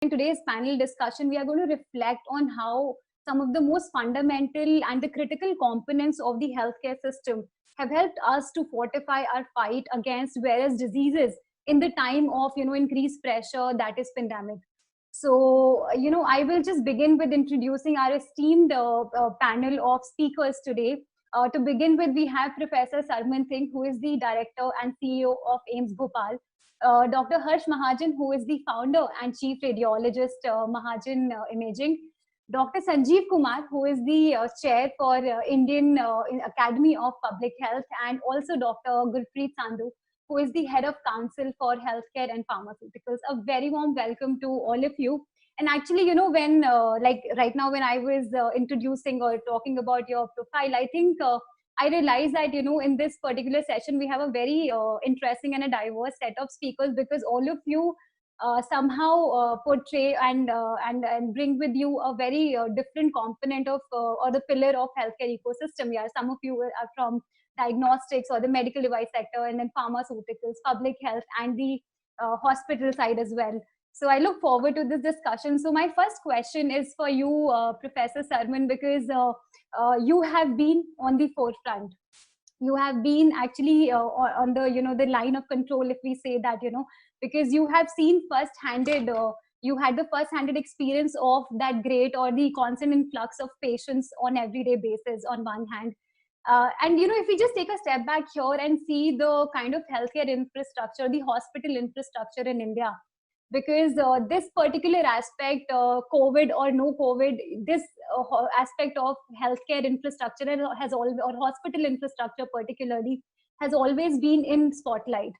In today's panel discussion, we are going to reflect on how some of the most fundamental and the critical components of the healthcare system have helped us to fortify our fight against various diseases in the time of increased pressure, that is pandemic. So I will just begin with introducing our esteemed panel of speakers today. To begin with, we have Professor Sarman Singh, who is the director and CEO of AIIMS Bhopal. Dr. Harsh Mahajan, who is the founder and chief radiologist, Mahajan Imaging. Dr. Sanjeev Kumar, who is the chair for Indian Academy of Public Health, and also Dr. Gurpreet Sandhu, who is the head of council for healthcare and pharmaceuticals. A very warm welcome to all of you. And actually, when like right now, when I was introducing or talking about your profile, I think I realized that, in this particular session, we have a very interesting and a diverse set of speakers, because all of you somehow portray and bring with you a very different component of or the pillar of healthcare ecosystem. Yeah, some of you are from diagnostics or the medical device sector, and then pharmaceuticals, public health, and the hospital side as well. So I look forward to this discussion. So my first question is for you, Professor Sarman, because you have been on the forefront. You have been actually on the the line of control, if we say that, because you have seen first-handed. You had the first-handed experience of that great or the constant influx of patients on everyday basis. On one hand, and if we just take a step back here and see the kind of healthcare infrastructure, the hospital infrastructure in India, because this particular aspect, COVID or no COVID, this aspect of healthcare infrastructure has always, or hospital infrastructure particularly, has always been in spotlight.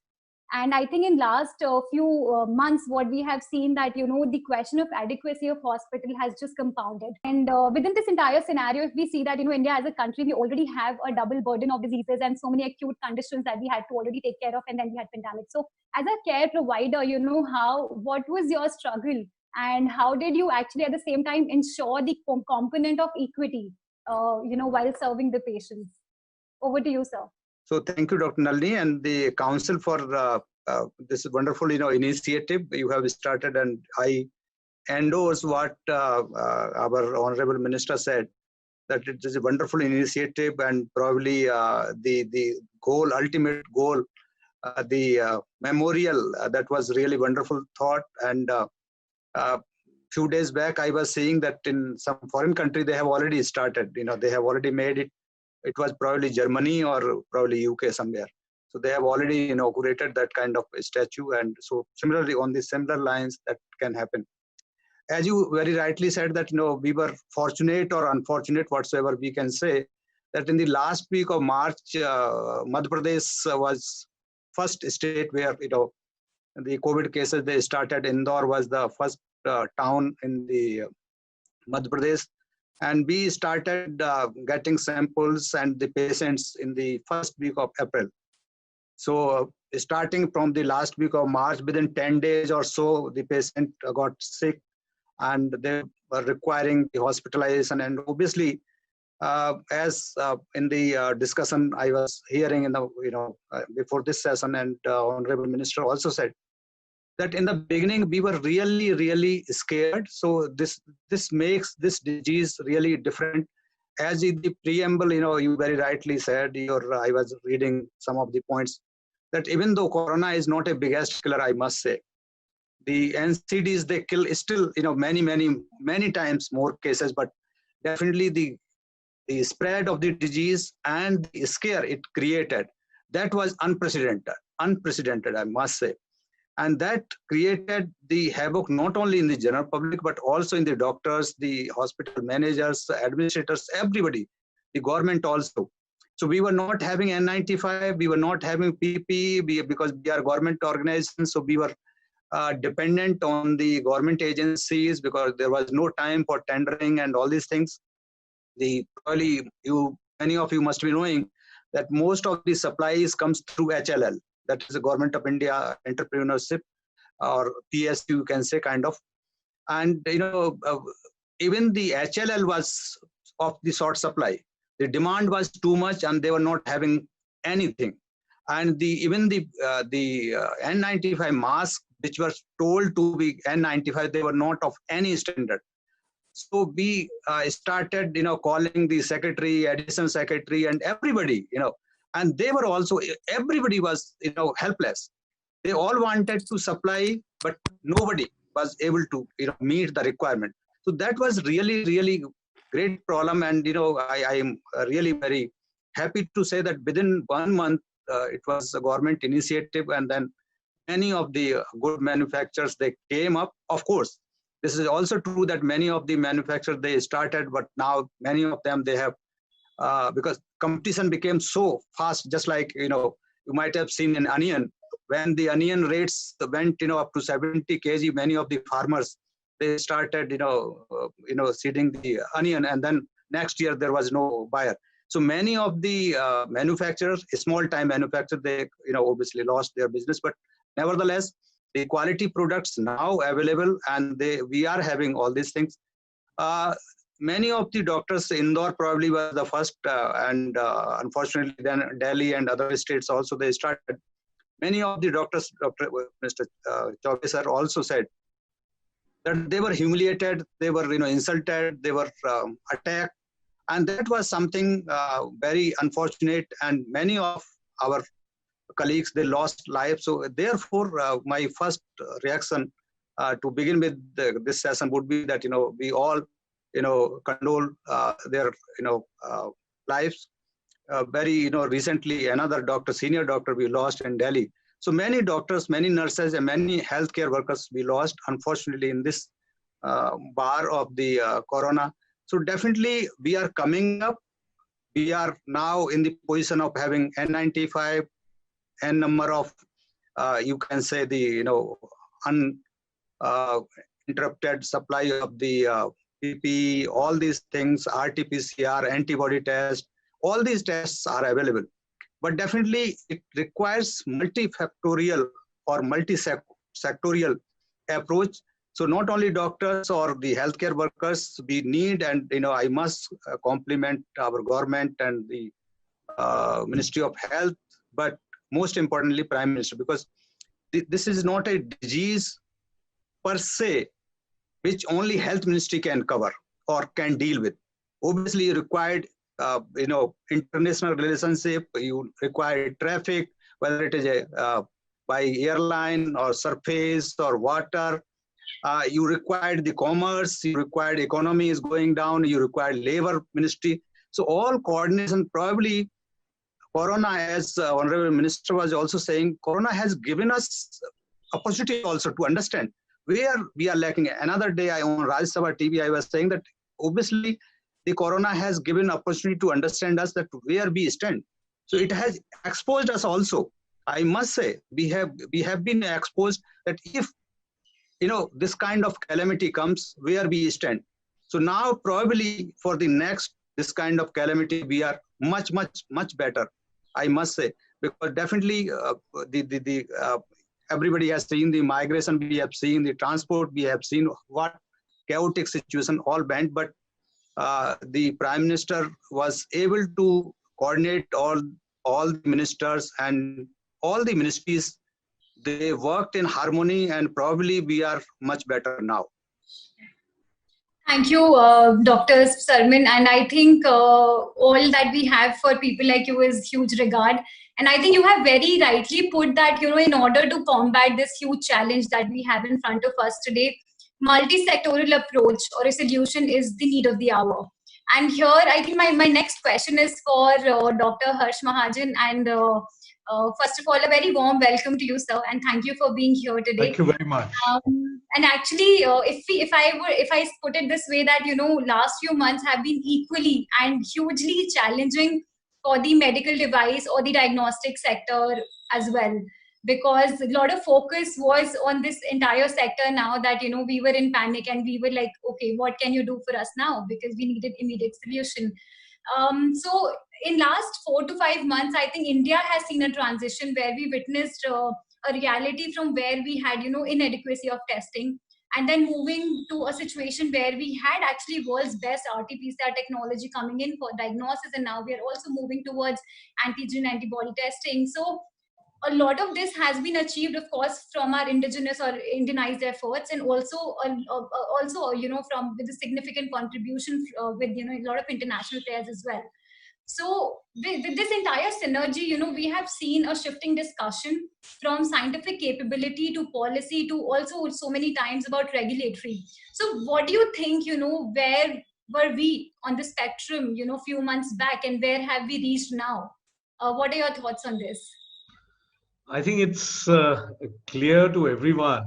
And I think in last few months, what we have seen that, the question of adequacy of hospital has just compounded. And within this entire scenario, if we see that, India as a country, we already have a double burden of diseases and so many acute conditions that we had to already take care of, and then we had pandemic. So as a care provider, what was your struggle, and how did you actually at the same time ensure the component of equity, while serving the patients? Over to you, sir. So thank you, Dr. Nalini, and the council for this wonderful, initiative you have started, and I endorse what our honorable minister said, that it is a wonderful initiative, and probably the goal, ultimate goal, the memorial, that was really wonderful thought. And few days back, I was seeing that in some foreign country they have already started. They have already made it. It was probably Germany or probably UK somewhere. So they have already inaugurated that kind of a statue. And so similarly, on the similar lines, that can happen. As you very rightly said that, we were fortunate or unfortunate, whatsoever we can say, that in the last week of March, Madhya Pradesh was first state where, the COVID cases, they started. Indore was the first town in the Madhya Pradesh. And we started getting samples and the patients in the first week of April. So starting from the last week of March, within 10 days or so, the patient got sick and they were requiring the hospitalization. And obviously, as in the discussion I was hearing in the, before this session, and Honorable Minister also said, that in the beginning we were really, really scared. So this makes this disease really different. As in the preamble, you very rightly said, I was reading some of the points, that even though Corona is not a biggest killer, I must say, the NCDs, they kill still, many times more cases, but definitely the spread of the disease and the scare it created, that was unprecedented, I must say. And that created the havoc not only in the general public, but also in the doctors, the hospital managers, administrators, everybody, the government also. So we were not having N95, we were not having PPE, because we are government organizations. So we were dependent on the government agencies, because there was no time for tendering and all these things. Many of you must be knowing that most of the supplies comes through HLL. That is the Government of India Entrepreneurship, or PSU, you can say, kind of. And, even the HLL was of the short supply. The demand was too much and they were not having anything. And even the N95 mask, which were told to be N95, they were not of any standard. So we started, calling the secretary, additional secretary, and everybody, and they were also, everybody was, helpless. They all wanted to supply, but nobody was able to, meet the requirement. So that was really, really great problem. And, I am really very happy to say that within 1 month, it was a government initiative, and then many of the good manufacturers, they came up. Of course, this is also true that many of the manufacturers, they started, but now many of them, they have, because competition became so fast, just like, you might have seen in onion, when the onion rates went, up to 70 kg, many of the farmers, they started, seeding the onion, and then next year there was no buyer. So many of the manufacturers, small time manufacturers, they, obviously lost their business, but nevertheless, the quality products now available, and we are having all these things. Many of the doctors, Indore probably was the first, and unfortunately then Delhi and other states also, they started. Many of the doctors, Mr. Chaubey sir also said that they were humiliated, they were, insulted, they were attacked, and that was something very unfortunate. And many of our colleagues, they lost lives. So therefore, my first reaction to begin with this session would be that, we all, condole their, lives. Very, recently, another doctor, senior doctor, we lost in Delhi. So many doctors, many nurses, and many healthcare workers we lost, unfortunately, in this bar of the corona. So definitely, we are coming up. We are now in the position of having N95, N number of, you can say, the, uninterrupted supply of the PPE, all these things, RT-PCR, antibody test, all these tests are available. But definitely it requires multifactorial or multi-sectorial approach. So not only doctors or the healthcare workers we need, and I must compliment our government and the Ministry of Health, but most importantly Prime Minister, because this is not a disease per se which only Health Ministry can cover or can deal with. Obviously you required international relationship, you require traffic, whether it is by airline or surface or water. You required the commerce, you required economy is going down, you required labor ministry. So all coordination, probably Corona, as Honorable Minister was also saying, Corona has given us opportunity also to understand where we are lacking. Another day on Rajya Sabha TV, I was saying that obviously the Corona has given opportunity to understand us that where we stand. So it has exposed us also. I must say, we have been exposed that if, this kind of calamity comes, where we stand. So now probably for the next, this kind of calamity, we are much, much, much better, I must say, because definitely everybody has seen the migration, we have seen the transport, we have seen what chaotic situation all went, but the Prime Minister was able to coordinate all the ministers and all the ministries. They worked in harmony, and probably we are much better now. Thank you, Dr. Sarmin. And I think all that we have for people like you is huge regard. And I think you have very rightly put that, in order to combat this huge challenge that we have in front of us today, multi-sectoral approach or a solution is the need of the hour. And here, I think my next question is for Dr. Harsh Mahajan. And first of all, a very warm welcome to you, sir, and thank you for being here today. Thank you very much. And actually, if I put it this way, that last few months have been equally and hugely challenging for the medical device or the diagnostic sector as well, because a lot of focus was on this entire sector now that we were in panic and we were like, okay, what can you do for us now, because we needed immediate solution. So in last 4 to 5 months, I think India has seen a transition where we witnessed a reality from where we had inadequacy of testing, and then moving to a situation where we had actually world's best RT-PCR technology coming in for diagnosis, and now we are also moving towards antigen antibody testing. So a lot of this has been achieved, of course, from our indigenous or Indianized efforts, and also also, you know, from with a significant contribution with, you know, a lot of international players as well. So with this entire synergy, you know, we have seen a shifting discussion from scientific capability to policy to also so many times about regulatory. So what do you think, you know, where were we on the spectrum, you know, few months back, and where have we reached now? What are your thoughts on this? I think it's clear to everyone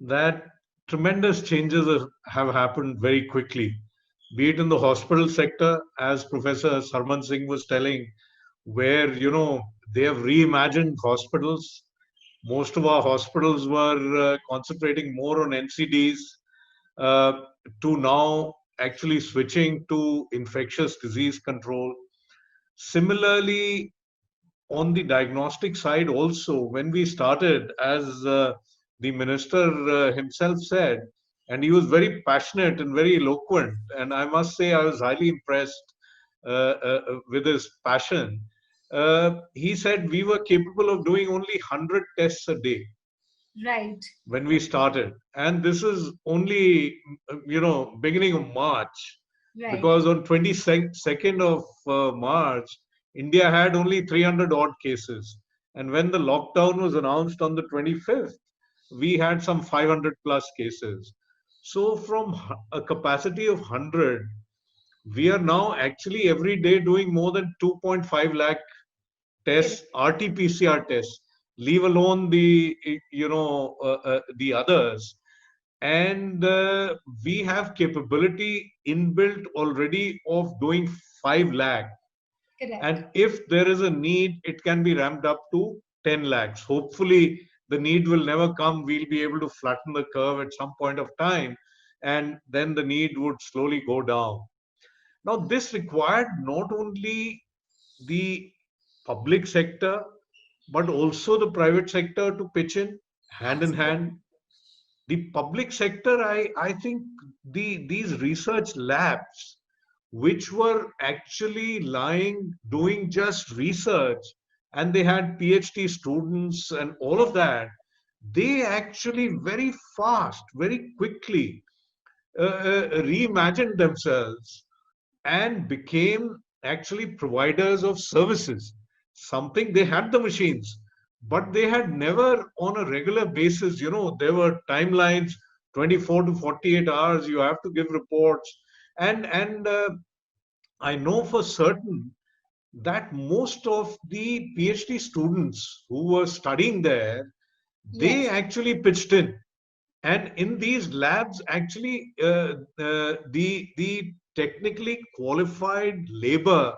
that tremendous changes have happened very quickly, be it in the hospital sector, as Professor Sarman Singh was telling, where, you know, they have reimagined hospitals. Most of our hospitals were concentrating more on NCDs, uh, to now actually switching to infectious disease control. Similarly, on the diagnostic side also, when we started, as the minister himself said, and he was very passionate and very eloquent, and I must say I was highly impressed with his passion. He said we were capable of doing only 100 tests a day Right. when we started, and this is only, you know, beginning of March, Right. because on 22nd of March, India had only 300 odd cases, and when the lockdown was announced on the 25th, we had some 500 plus cases. So from a capacity of 100, we are now actually every day doing more than 2.5 lakh tests, RT-PCR tests, leave alone the, you know, the others. And we have capability inbuilt already of doing 5 lakh. Correct. And if there is a need, it can be ramped up to 10 lakhs. Hopefully, the need will never come. We'll be able to flatten the curve at some point of time, and then the need would slowly go down. Now, this required not only the public sector, but also the private sector to pitch in hand in hand. The public sector, I think these research labs, which were actually lying, doing just research, and they had PhD students and all of that, they actually very fast, very quickly reimagined themselves and became actually providers of services. Something, they had the machines, but they had never on a regular basis, you know, there were timelines, 24 to 48 hours, you have to give reports. And I know for certain that most of the PhD students who were studying there, they Yes. actually pitched in, and in these labs actually the technically qualified labor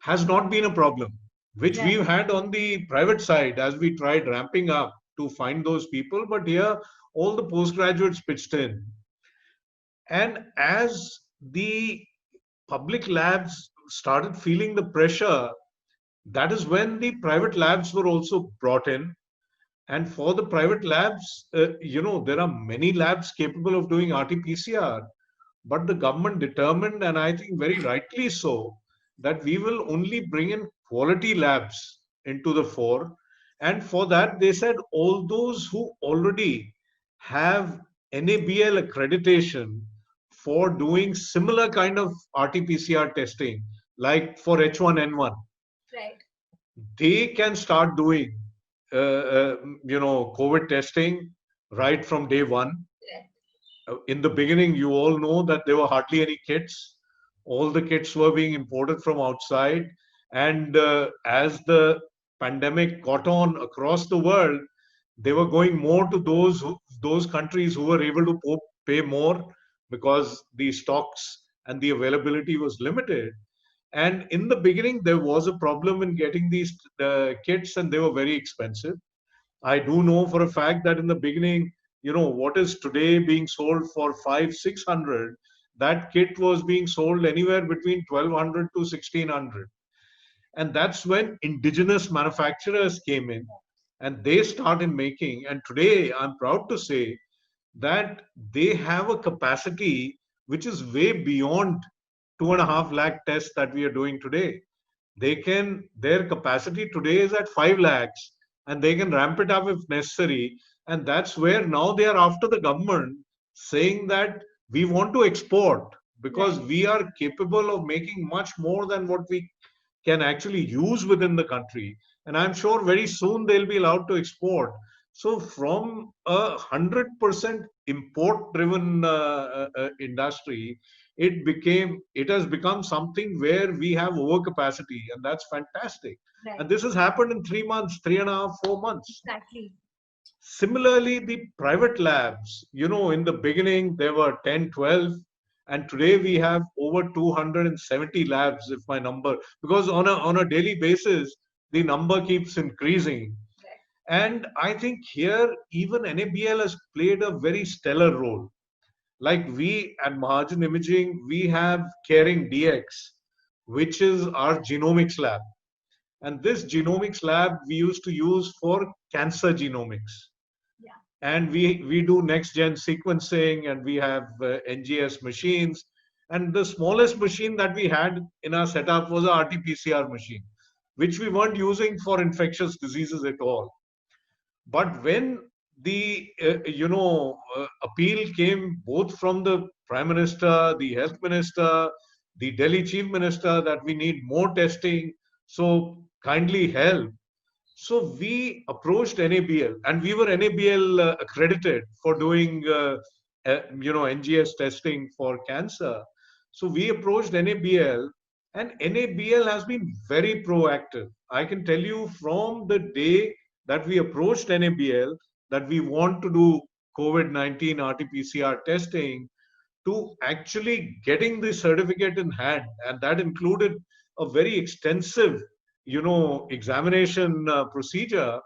has not been a problem, which Right. we've had on the private side as we tried ramping up to find those people. But here all the postgraduates pitched in, and as the public labs started feeling the pressure, that is when the private labs were also brought in. And for the private labs, you know, there are many labs capable of doing RT-PCR, but the government determined, and I think very rightly so, that we will only bring in quality labs into the fore. And for that, they said all those who already have NABL accreditation for doing similar kind of RT-PCR testing, like for H1N1, Right. they can start doing you know, COVID testing right from day one. In the beginning, you all know that there were hardly any kits. All the kits were being imported from outside. And as the pandemic got on across the world, they were going more to those countries who were able to pay more, because the stocks and the availability was limited. And in the beginning, there was a problem in getting these kits, and they were very expensive. I do know for a fact that in the beginning, you know, what is today being sold for 500-600, that kit was being sold anywhere between 1,200 to 1,600. And that's when indigenous manufacturers came in and they started making. And today, I'm proud to say that they have a capacity which is way beyond 2.5 lakh tests that we are doing today. their capacity today is at 5 lakhs, and they can ramp it up if necessary. And that's where now they are after the government, saying that we want to export because Right. we are capable of making much more than what we can actually use within the country. And I'm sure very soon they'll be allowed to export. So from 100% import driven industry, it has become something where we have overcapacity, and that's fantastic. Right. And this has happened in 3 months, 3.5, 4 months. Exactly. Similarly, the private labs, in the beginning there were 10, 12, and today we have over 270 labs, if my number, because on a daily basis, the number keeps increasing. Right. And I think here, even NABL has played a very stellar role. Like we at Mahajan Imaging, we have Caring DX, which is our genomics lab. And this genomics lab we used to use for cancer genomics. Yeah. And we do next gen sequencing, and we have NGS machines. And the smallest machine that we had in our setup was a RT-PCR machine, which we weren't using for infectious diseases at all. But when the appeal came both from the Prime Minister, the Health Minister, the Delhi Chief Minister, that we need more testing, so kindly help. So we approached NABL, and we were NABL accredited for doing NGS testing for cancer. So we approached NABL, and NABL has been very proactive. I can tell you from the day that we approached NABL that we want to do COVID-19 RT-PCR testing, to actually getting the certificate in hand, and that included a very extensive, examination procedure.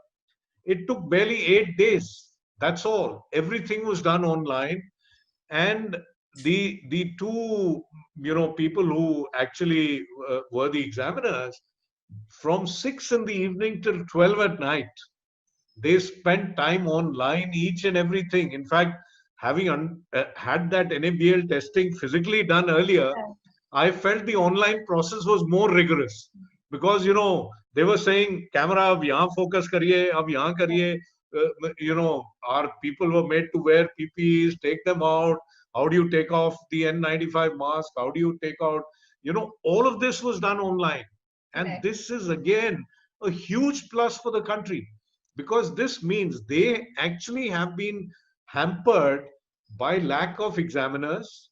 It took barely 8 days. That's all. Everything was done online, and the two, people who actually were the examiners, from 6 in the evening till 12 at night, they spent time online, each and everything. In fact, having had that NABL testing physically done earlier, I felt the online process was more rigorous, because they were saying, camera ab yahan focus kariye, ab yahan kariye. Our people were made to wear PPEs, take them out. How do you take off the N95 mask? How do you take out? All of this was done online. And Right. this is again a huge plus for the country, because this means they actually have been hampered by lack of examiners,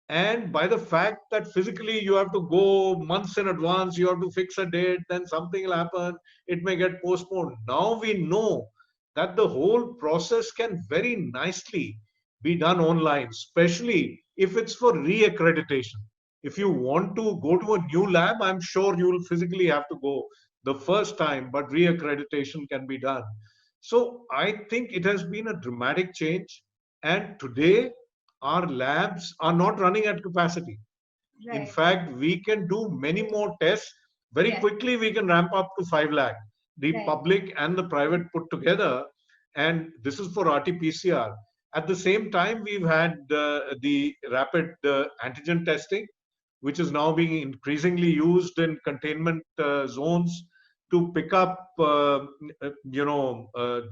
and by the fact that physically you have to go months in advance, you have to fix a date, then something will happen, it may get postponed. Now we know that the whole process can very nicely be done online, especially if it's for re-accreditation. If you want to go to a new lab, I'm sure you will physically have to go the first time, but re-accreditation can be done. So I think it has been a dramatic change, and today our labs are not running at capacity. In Right. fact, we can do many more tests. Very Yes. quickly, we can ramp up to 5 lakh, the Right. public and the private put together. And this is for RT-PCR. At the same time, we've had the rapid antigen testing, which is now being increasingly used in containment zones to pick up,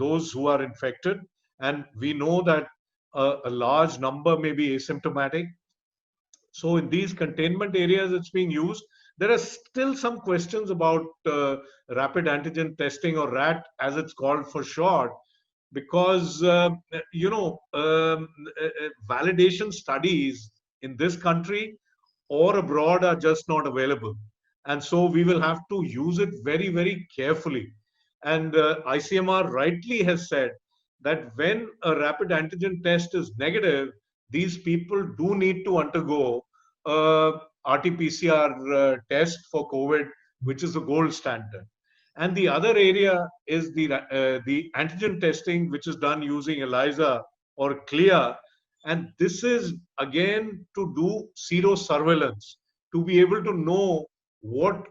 those who are infected. And we know that a large number may be asymptomatic. So in these containment areas, it's being used. There are still some questions about rapid antigen testing, or RAT as it's called for short, because validation studies in this country or abroad are just not available, and so we will have to use it very, very carefully. And ICMR rightly has said that when a rapid antigen test is negative, these people do need to undergo a RT-PCR test for COVID, which is the gold standard. And the other area is the antigen testing, which is done using ELISA or CLIA. And this is again to do sero surveillance, to be able to know what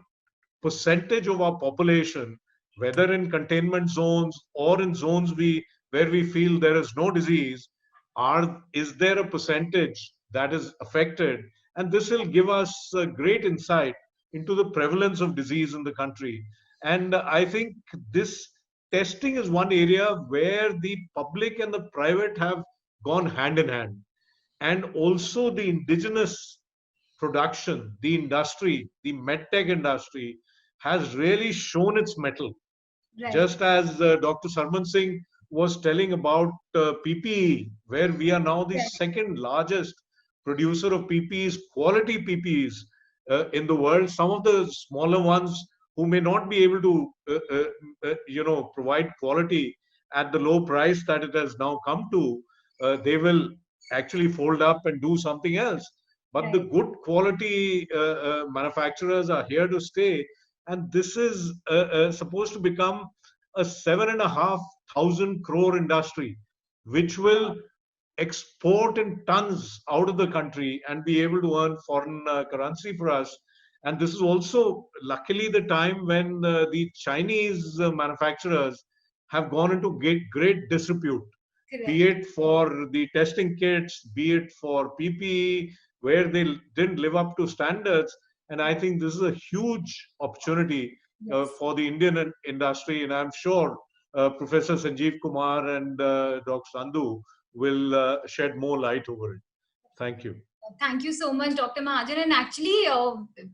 percentage of our population, whether in containment zones or in zones where we feel there is no disease, is there a percentage that is affected? And this will give us a great insight into the prevalence of disease in the country. And I think this testing is one area where the public and the private have gone hand in hand. And also the indigenous production, the industry, the medtech industry has really shown its mettle. Right. Just as Dr. Sarman Singh was telling about PPE, where we are now the Right. second largest producer of PPEs, quality PPEs in the world. Some of the smaller ones who may not be able to, provide quality at the low price that it has now come to, they will actually fold up and do something else. But the Right. good quality manufacturers are here to stay, and this is supposed to become a 7,500 crore industry, which will export in tons out of the country and be able to earn foreign currency for us. And this is also luckily the time when the Chinese manufacturers have gone into great disrepute, Correct. be it for the testing kits, be it for PPE, where they didn't live up to standards. And I think this is a huge opportunity Yes. for the Indian industry. And I'm sure Professor Sanjeev Kumar and Dr. Sandhu will shed more light over it. Thank you. Thank you so much, Dr. Mahajan. And actually,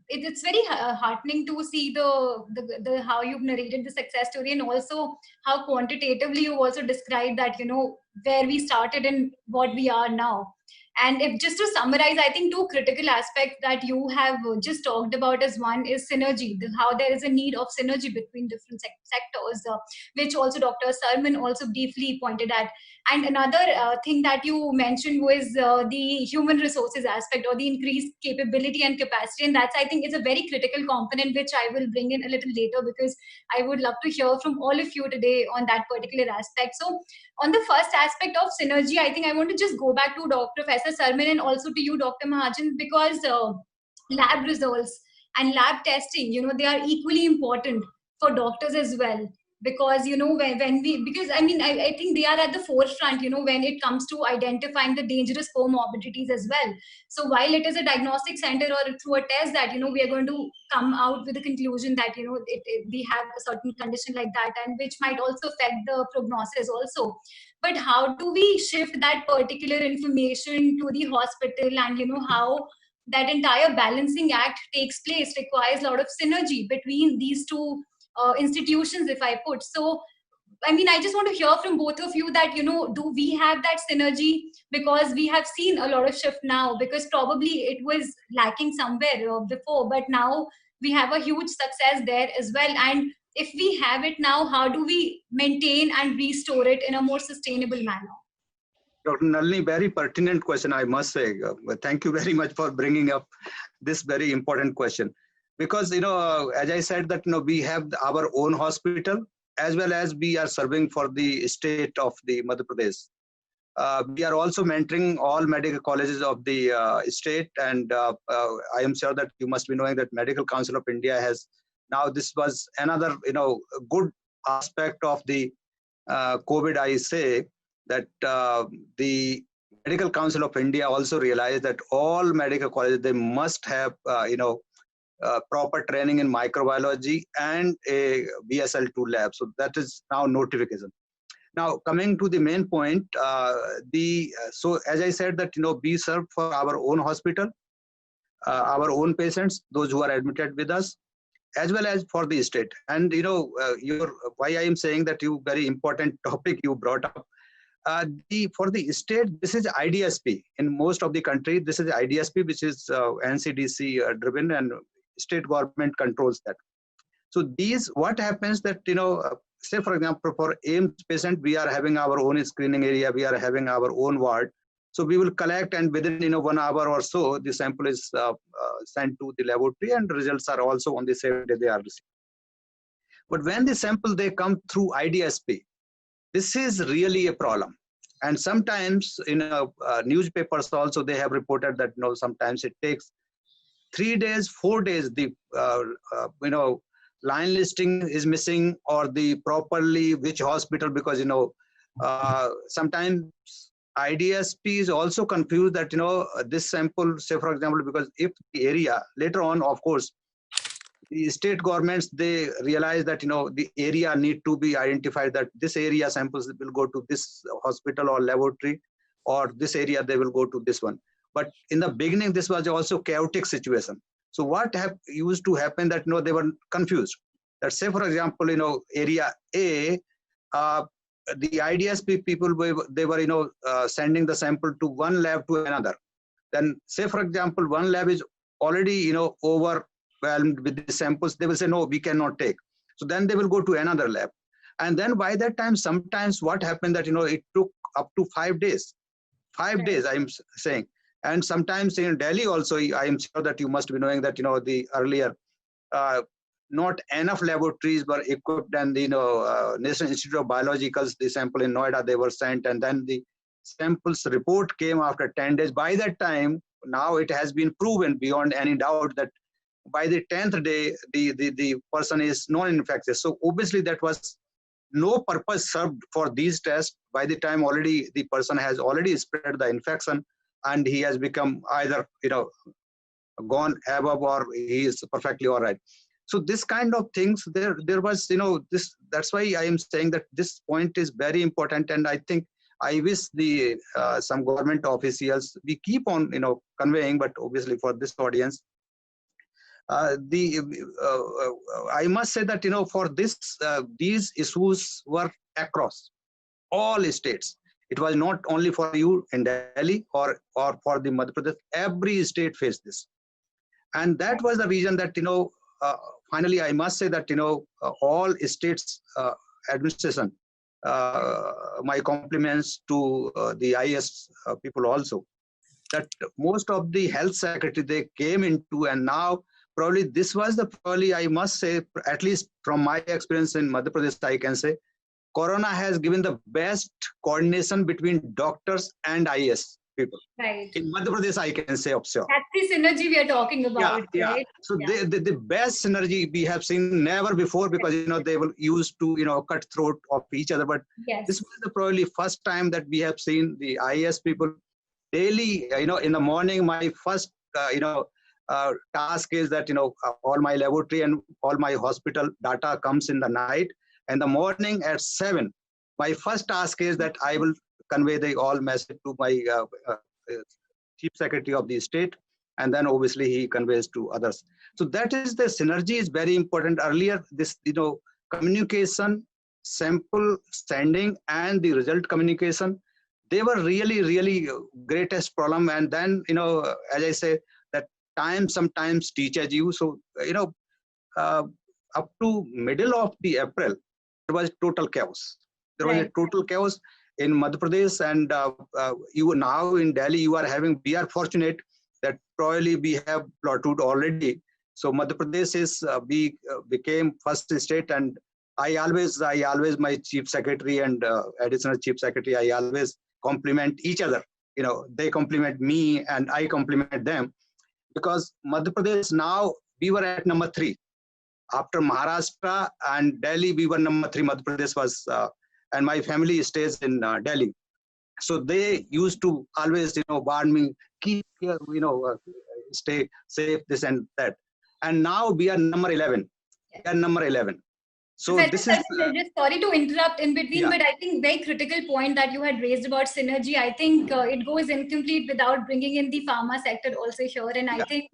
it's very heartening to see the how you've narrated the success story, and also how quantitatively you also described that, where we started and what we are now. And if just to summarize, I think two critical aspects that you have just talked about is one is synergy, how there is a need of synergy between different sectors, which also Dr. Sarman also briefly pointed at. And another thing that you mentioned was the human resources aspect, or the increased capability and capacity. And that's, I think, is a very critical component, which I will bring in a little later, because I would love to hear from all of you today on that particular aspect. So on the first aspect of synergy, I think I want to just go back to Professor Sarman and also to you, Dr. Mahajan, because lab results and lab testing, they are equally important for doctors as well. Because because I think they are at the forefront when it comes to identifying the dangerous comorbidities as well. So while it is a diagnostic center or through a test that we are going to come out with the conclusion that we have a certain condition like that, and which might also affect the prognosis also. But how do we shift that particular information to the hospital, and how that entire balancing act takes place requires a lot of synergy between these two institutions, if I put. So I just want to hear from both of you that do we have that synergy? Because we have seen a lot of shift now, because probably it was lacking somewhere before, but now we have a huge success there as well. And if we have it now, how do we maintain and restore it in a more sustainable manner? Dr. Nalini, very pertinent question, I must say. Thank you very much for bringing up this very important question. Because, as I said that, we have our own hospital, as well as we are serving for the state of the Madhya Pradesh. We are also mentoring all medical colleges of the state. And I am sure that you must be knowing that Medical Council of India has, now this was another, good aspect of the COVID, I say, that the Medical Council of India also realized that all medical colleges, they must have, proper training in microbiology and a BSL2 lab. So that is now notification. Now coming to the main point, so as I said that we serve for our own hospital, our own patients, those who are admitted with us, as well as for the state. And why I am saying that very important topic you brought up. For the state, this is IDSP. In most of the country, this is IDSP, which is NCDC driven, and state government controls that. So what happens that, say for example, for AIMS patient, we are having our own screening area, we are having our own ward. So we will collect, and within 1 hour or so, the sample is sent to the laboratory, and the results are also on the same day they are received. But when the sample, they come through IDSP, this is really a problem. And sometimes in newspapers also, they have reported that sometimes it takes 3 days, 4 days, the line listing is missing, or the properly which hospital, because sometimes IDSP is also confused that this sample, say for example, because if the area later on, of course, the state governments, they realize that, the area need to be identified, that this area samples will go to this hospital or laboratory, or this area they will go to this one. But in the beginning, this was also chaotic situation. So what used to happen that, they were confused. That say, for example, area A, the IDSP people, they were, sending the sample to one lab to another. Then say, for example, one lab is already, overwhelmed with the samples. They will say, no, we cannot take. So then they will go to another lab. And then by that time, sometimes what happened that, it took up to 5 days. 5 days, I'm saying. And sometimes in Delhi also, I am sure that you must be knowing that, the earlier, not enough laboratories were equipped, and the National Institute of Biologicals, the sample in Noida, they were sent, and then the samples report came after 10 days. By that time, now it has been proven beyond any doubt that by the 10th day, the person is non-infectious. So obviously that was no purpose served for these tests. By the time already the person has already spread the infection, and he has become either, gone above, or he is perfectly all right. So this kind of things, there was, this. That's why I am saying that this point is very important, and I think I wish the some government officials, we keep on, conveying, but obviously for this audience, I must say that, for this, these issues were across all states. It was not only for you in Delhi or for the Madhya Pradesh. Every state faced this, and that was the reason that, finally, I must say that, all states administration, my compliments to the IS people also, that most of the health secretary, they came into, and now probably this was probably, I must say, at least from my experience in Madhya Pradesh, I can say, Corona has given the best coordination between doctors and IS people. Right. In Madhya Pradesh, I can say of sure. That's the synergy we are talking about, yeah. right? So the best synergy we have seen never before, because, they were used to, cut throat of each other. But this was the probably first time that we have seen the IS people daily, in the morning, my first, task is that, all my laboratory and all my hospital data comes in the night. And the morning at 7, my first task is that I will convey the all message to my chief secretary of the state, and then obviously he conveys to others. So that is the synergy is very important. Earlier, this, communication, sample sending, and the result communication, they were really, really greatest problem. And then, as I say, that time sometimes teaches you. So, up to middle of the April, there was total chaos. There was a total chaos in Madhya Pradesh, and you now in Delhi, we are fortunate that probably we have plateaued already. So Madhya Pradesh is, we became first state, and I always, my chief secretary and additional chief secretary, I always compliment each other. They compliment me and I compliment them, because Madhya Pradesh, now we were at number 3. After Maharashtra and Delhi, we were number 3. Madhya Pradesh was, and my family stays in Delhi. So they used to always, warn me, keep, stay safe, this and that. And now we are number 11. We are number 11. So this is. Sorry to interrupt in between, but I think very critical point that you had raised about synergy. I think it goes incomplete without bringing in the pharma sector also here. And I think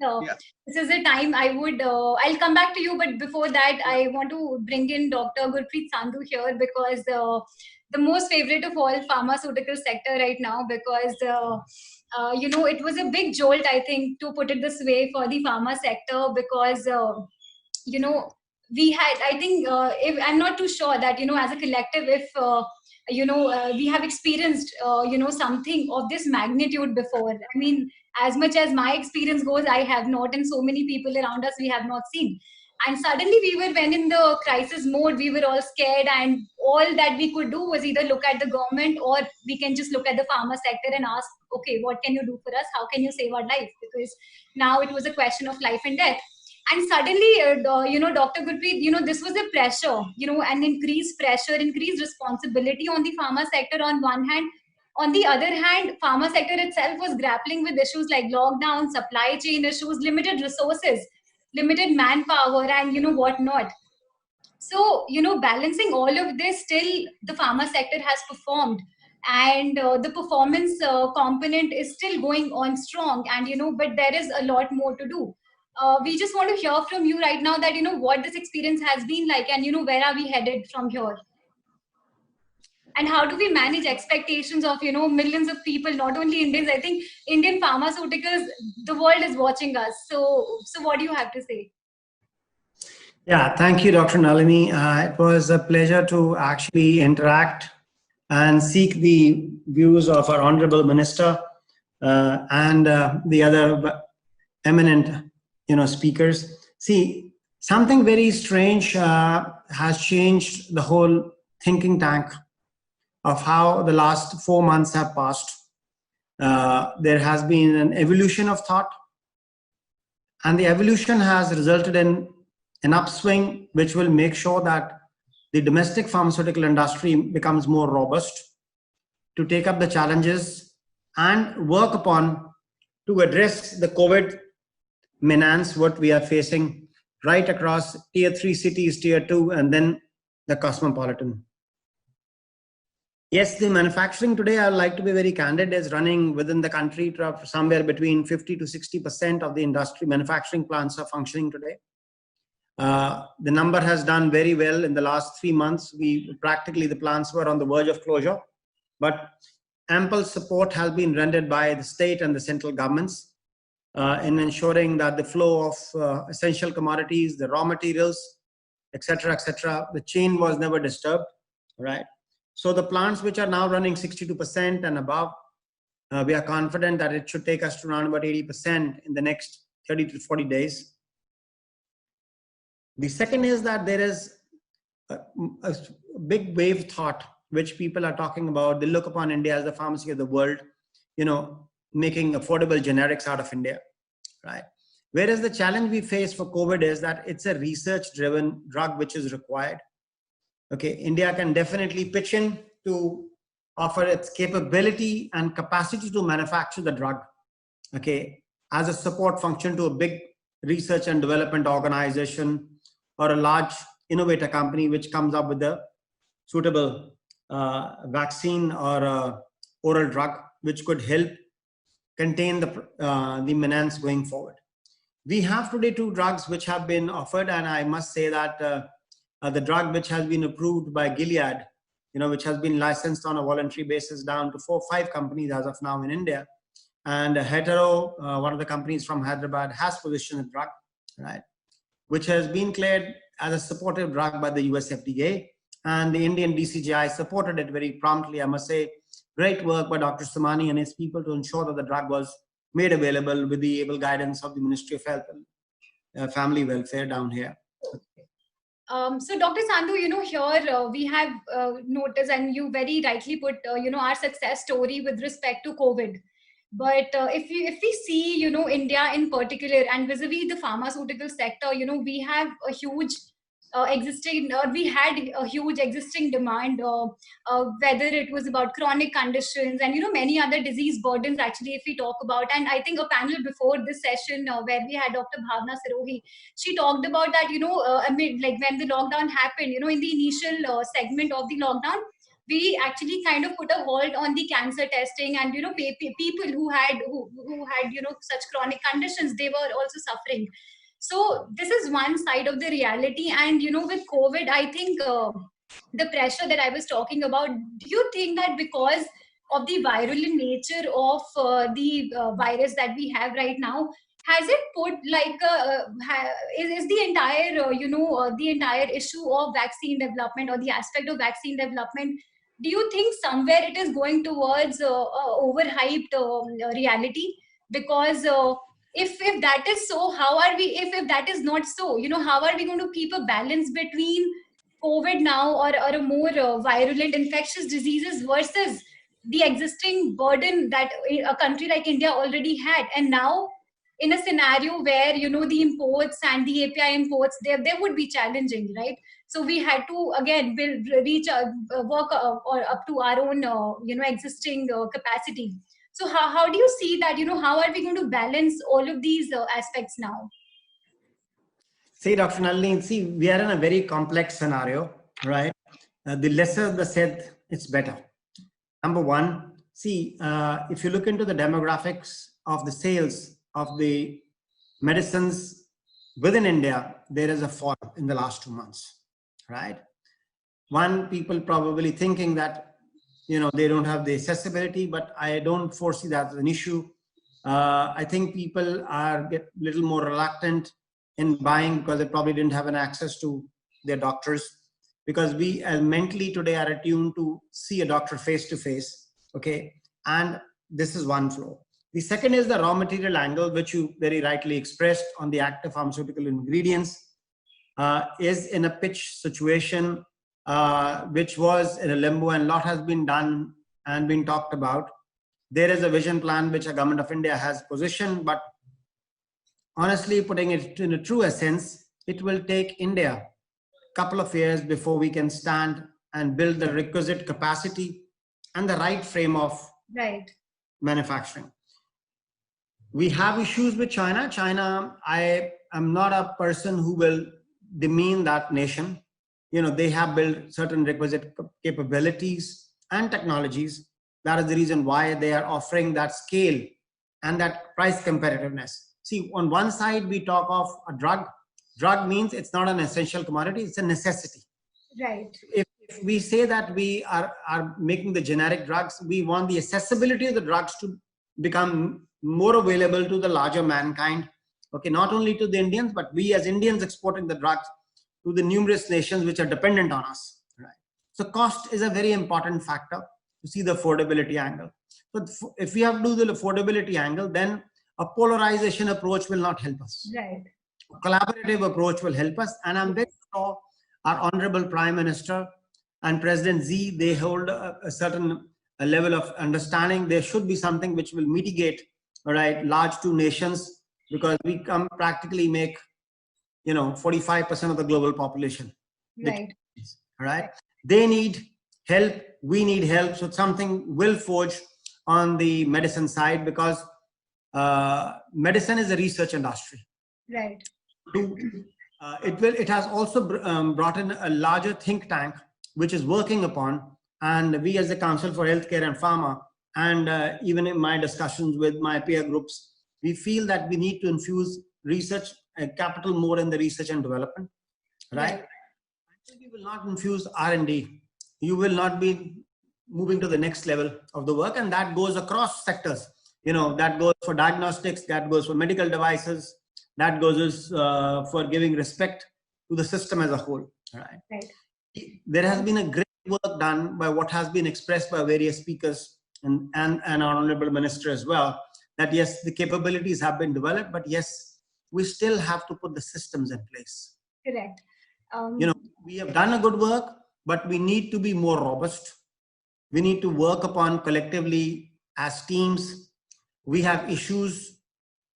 this is a time I would. I'll come back to you, but before that, I want to bring in Dr. Gurpreet Sandhu here, because the most favorite of all pharmaceutical sector right now, because it was a big jolt, I think, to put it this way, for the pharma sector, because we had, I think, if I'm not too sure that, as a collective, if, we have experienced, something of this magnitude before. I mean, as much as my experience goes, I have not, and so many people around us, we have not seen. And suddenly when in the crisis mode, we were all scared, and all that we could do was either look at the government, or we can just look at the pharma sector and ask, okay, what can you do for us? How can you save our life? Because now it was a question of life and death. And suddenly, Dr. Gurpreet, this was a pressure, an increased pressure, increased responsibility on the pharma sector on one hand. On the other hand, pharma sector itself was grappling with issues like lockdown, supply chain issues, limited resources. limited manpower, and whatnot. So balancing all of this, still the pharma sector has performed, and the performance component is still going on strong, and but there is a lot more to do. We just want to hear from you right now that what this experience has been like, and where are we headed from here, and how do we manage expectations of millions of people, not only Indians. I think Indian pharmaceuticals, the world is watching us. So what do you have to say? Yeah, thank you, Dr. Nalini. It was a pleasure to actually interact and seek the views of our Honorable Minister and the other eminent, speakers. See, something very strange has changed the whole thinking tank of how the last 4 months have passed. There has been an evolution of thought, and the evolution has resulted in an upswing which will make sure that the domestic pharmaceutical industry becomes more robust to take up the challenges and work upon to address the COVID menace what we are facing right across tier 3 cities, tier 2, and then the cosmopolitan. Yes, the manufacturing today, I'd like to be very candid, is running within the country to somewhere between 50 to 60% of the industry manufacturing plants are functioning today. The number has done very well in the last 3 months. Practically the plants were on the verge of closure, but ample support has been rendered by the state and the central governments in ensuring that the flow of essential commodities, the raw materials, etc., the chain was never disturbed, right? So the plants which are now running 62% and above, we are confident that it should take us to around about 80% in the next 30 to 40 days. The second is that there is a big wave thought which people are talking about. They look upon India as the pharmacy of the world, making affordable generics out of India, right? Whereas the challenge we face for COVID is that it's a research-driven drug which is required. Okay, India can definitely pitch in to offer its capability and capacity to manufacture the drug, okay, as a support function to a big research and development organization or a large innovator company which comes up with a suitable vaccine or oral drug which could help contain the menace going forward. We have today 2 drugs which have been offered, and I must say that the drug which has been approved by Gilead, which has been licensed on a voluntary basis down to 4 or 5 companies as of now in India, and Hetero, one of the companies from Hyderabad, has positioned the drug, right, which has been cleared as a supportive drug by the US FDA, and the Indian DCGI supported it very promptly. I must say, great work by Dr. Samani and his people to ensure that the drug was made available with the able guidance of the Ministry of Health and Family Welfare down here. So Dr. Sandhu, here we have noticed, and you very rightly put, our success story with respect to COVID. But if we see, India in particular, and vis-a-vis the pharmaceutical sector, we have a huge we had a huge existing demand, whether it was about chronic conditions and many other disease burdens, actually, if we talk about. And I think a panel before this session where we had Dr. Bhavna Sirohi, she talked about that amid, like, when the lockdown happened, in the initial segment of the lockdown, we actually kind of put a halt on the cancer testing, and people who had such chronic conditions, they were also suffering. So this is one side of the reality. And with COVID, I think the pressure that I was talking about, do you think that because of the viral nature of the virus that we have right now, has it put like is the entire the entire issue of vaccine development, or the aspect of vaccine development, do you think somewhere it is going towards overhyped reality? Because if that is so, how are we, if that is not so, how are we going to keep a balance between COVID now, or a more virulent infectious diseases, versus the existing burden that a country like India already had? And now in a scenario where the imports and the API imports, there would be challenging, right? So we had to again work or up to our own existing capacity. So how do you see that, how are we going to balance all of these aspects now? See, Dr. Nalini, see, we are in a very complex scenario, right? The lesser the said, it's better. Number one, see, if you look into the demographics of the sales of the medicines within India, there is a fall in the last 2 months, right? One, people probably thinking that, you know, they don't have the accessibility, but I don't foresee that as an issue. I think people are get a little more reluctant in buying because they probably didn't have an access to their doctors, because we mentally today are attuned to see a doctor face to face. Okay. And this is one flow. The second is the raw material angle, which you very rightly expressed on the active pharmaceutical ingredients, is in a pitch situation, which was in a limbo, and a lot has been done and been talked about. There is a vision plan which the government of India has positioned, but honestly, putting it in a true essence, it will take India a couple of years before we can stand and build the requisite capacity and the right frame of manufacturing. We have issues with China. China, I am not a person who will demean that nation. You know, they have built certain requisite capabilities and technologies. That is the reason why they are offering that scale and that price competitiveness. See, on one side, we talk of a drug. Drug means it's not an essential commodity, it's a necessity. Right. If we say that we are making the generic drugs, we want the accessibility of the drugs to become more available to the larger mankind. Okay, not only to the Indians, but we as Indians exporting the drugs to the numerous nations which are dependent on us. Right. So cost is a very important factor to see the affordability angle. But if we have to do the affordability angle, then a polarization approach will not help us. Right. A collaborative approach will help us. And I'm very sure our Honorable Prime Minister and President Xi, they hold a certain level of understanding. There should be something which will mitigate, all right, large two nations, because we practically make, you know, 45% of the global population. Right. All right. They need help. We need help. So something will forge on the medicine side, because medicine is a research industry. Right. It has also brought in a larger think tank which is working upon, and we as the Council for Healthcare and Pharma, and even in my discussions with my peer groups, we feel that we need to infuse research capital more in the research and development, right? You will not infuse R&D. You will not be moving to the next level of the work, and that goes across sectors. You know, that goes for diagnostics, that goes for medical devices, that goes for giving respect to the system as a whole. Right. Right. There has been a great work done by what has been expressed by various speakers and our Honorable Minister as well, that yes, the capabilities have been developed, but yes, we still have to put the systems in place. Correct. You know, we have done a good work, but we need to be more robust. We need to work upon collectively as teams. We have issues.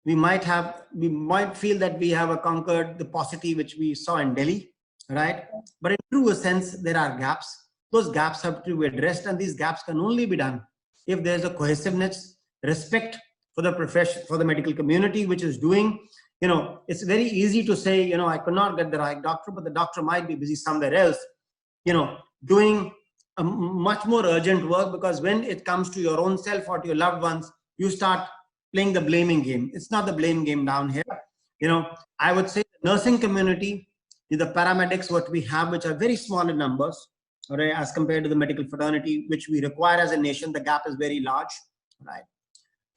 We might feel that we have conquered the paucity which we saw in Delhi, right? But in true sense, there are gaps. Those gaps have to be addressed, and these gaps can only be done if there's a cohesiveness, respect for the profession, for the medical community, which is doing, you know, it's very easy to say, you know, I could not get the right doctor, but the doctor might be busy somewhere else, you know, doing a much more urgent work, because when it comes to your own self or to your loved ones, you start playing the blaming game. It's not the blame game down here. You know, I would say the nursing community, the paramedics, what we have, which are very small in numbers, right, as compared to the medical fraternity, which we require as a nation, the gap is very large, right?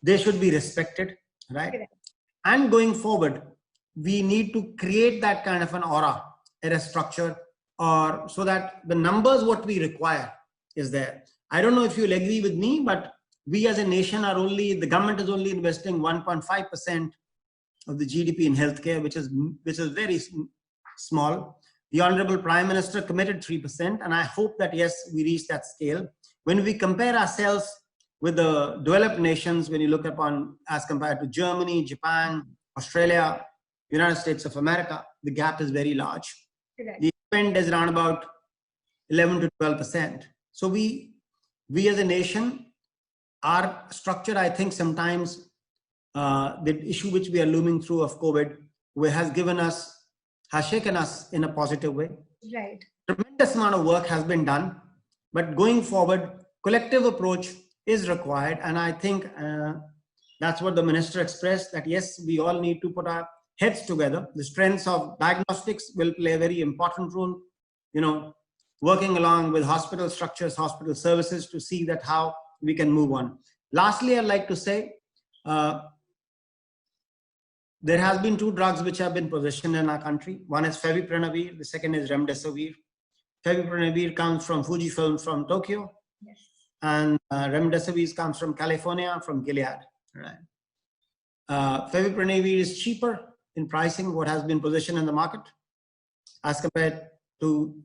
They should be respected, right? Okay. And going forward, we need to create that kind of an aura at a structure, or so that the numbers what we require is there. I don't know if you'll agree with me, but we as a nation the government is only investing 1.5% of the GDP in healthcare, which is very small. The Honorable Prime Minister committed 3%, and I hope that yes, we reach that scale. When we compare ourselves with the developed nations, when you look upon as compared to Germany, Japan, Australia, United States of America, the gap is very large. Correct. The spend is around about 11 to 12%. So we as a nation, our structure, I think sometimes the issue which we are looming through of COVID, has given us has shaken us in a positive way. Right. Tremendous amount of work has been done, but going forward, collective approach is required. And I think that's what the minister expressed, that yes, we all need to put our heads together. The strengths of diagnostics will play a very important role, working along with hospital structures, hospital services to see that how we can move on. Lastly, I'd like to say, there has been 2 drugs which have been positioned in our country. One is Favipiravir, the second is Remdesivir. Favipiravir comes from Fujifilm from Tokyo, yes, and Remdesivir comes from California, from Gilead. Right. Favipiravir is cheaper in pricing, what has been positioned in the market as compared to.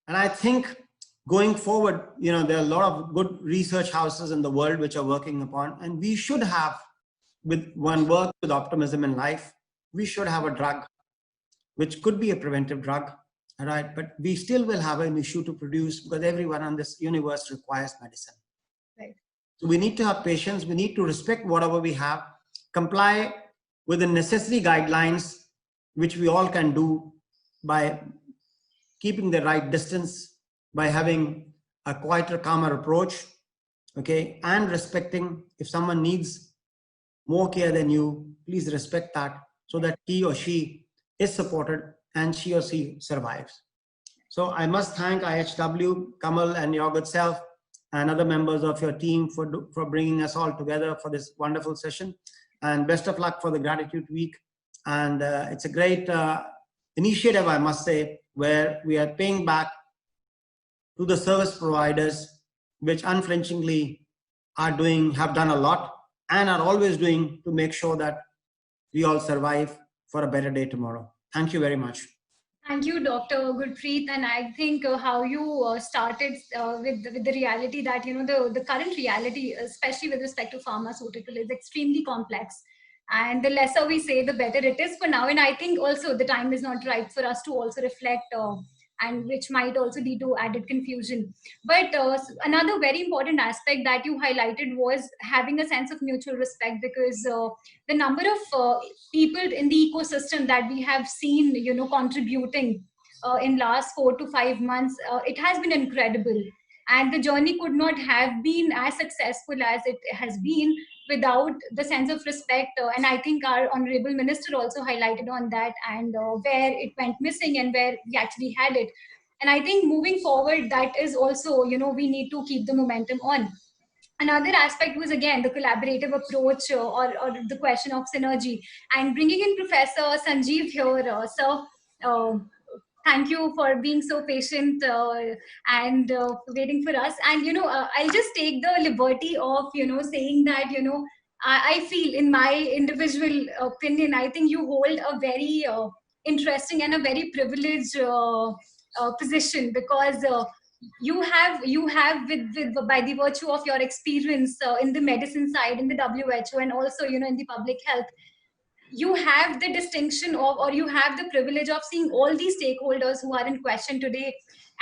And I think going forward, there are a lot of good research houses in the world which are working upon, and we should have, with one work with optimism in life, we should have a drug which could be a preventive drug, right? But we still will have an issue to produce because everyone on this universe requires medicine. Right. So we need to have patience. We need to respect whatever we have, comply with the necessary guidelines, which we all can do by keeping the right distance, by having a quieter, calmer approach, okay, and respecting if someone needs more care than you, please respect that so that he or she is supported and she or she survives. So I must thank IHW, Kamal, and your good self and other members of your team for bringing us all together for this wonderful session. And best of luck for the Gratitude Week. And it's a great initiative, I must say, where we are paying back to the service providers, which unflinchingly have done a lot and are always doing to make sure that we all survive for a better day tomorrow. Thank you very much. Thank you, Dr. Gurpreet. And I think how you started with the reality that, the current reality, especially with respect to pharmaceutical, is extremely complex. And the lesser we say, the better it is for now. And I think also the time is not right for us to also reflect and which might also lead to added confusion. But another very important aspect that you highlighted was having a sense of mutual respect, because the number of people in the ecosystem that we have seen, contributing in last 4 to 5 months, it has been incredible. And the journey could not have been as successful as it has been without the sense of respect. And I think our Honorable Minister also highlighted on that, and where it went missing and where we actually had it. And I think moving forward, that is also, we need to keep the momentum on. Another aspect was, again, the collaborative approach or the question of synergy. And bringing in Professor Sanjeev here, sir, thank you for being so patient and waiting for us. And, I'll just take the liberty of, saying that, I feel, in my individual opinion, I think you hold a very interesting and a very privileged position, because you have with by the virtue of your experience in the medicine side, in the WHO, and also, in the public health, you have the distinction of, or you have the privilege of seeing all these stakeholders who are in question today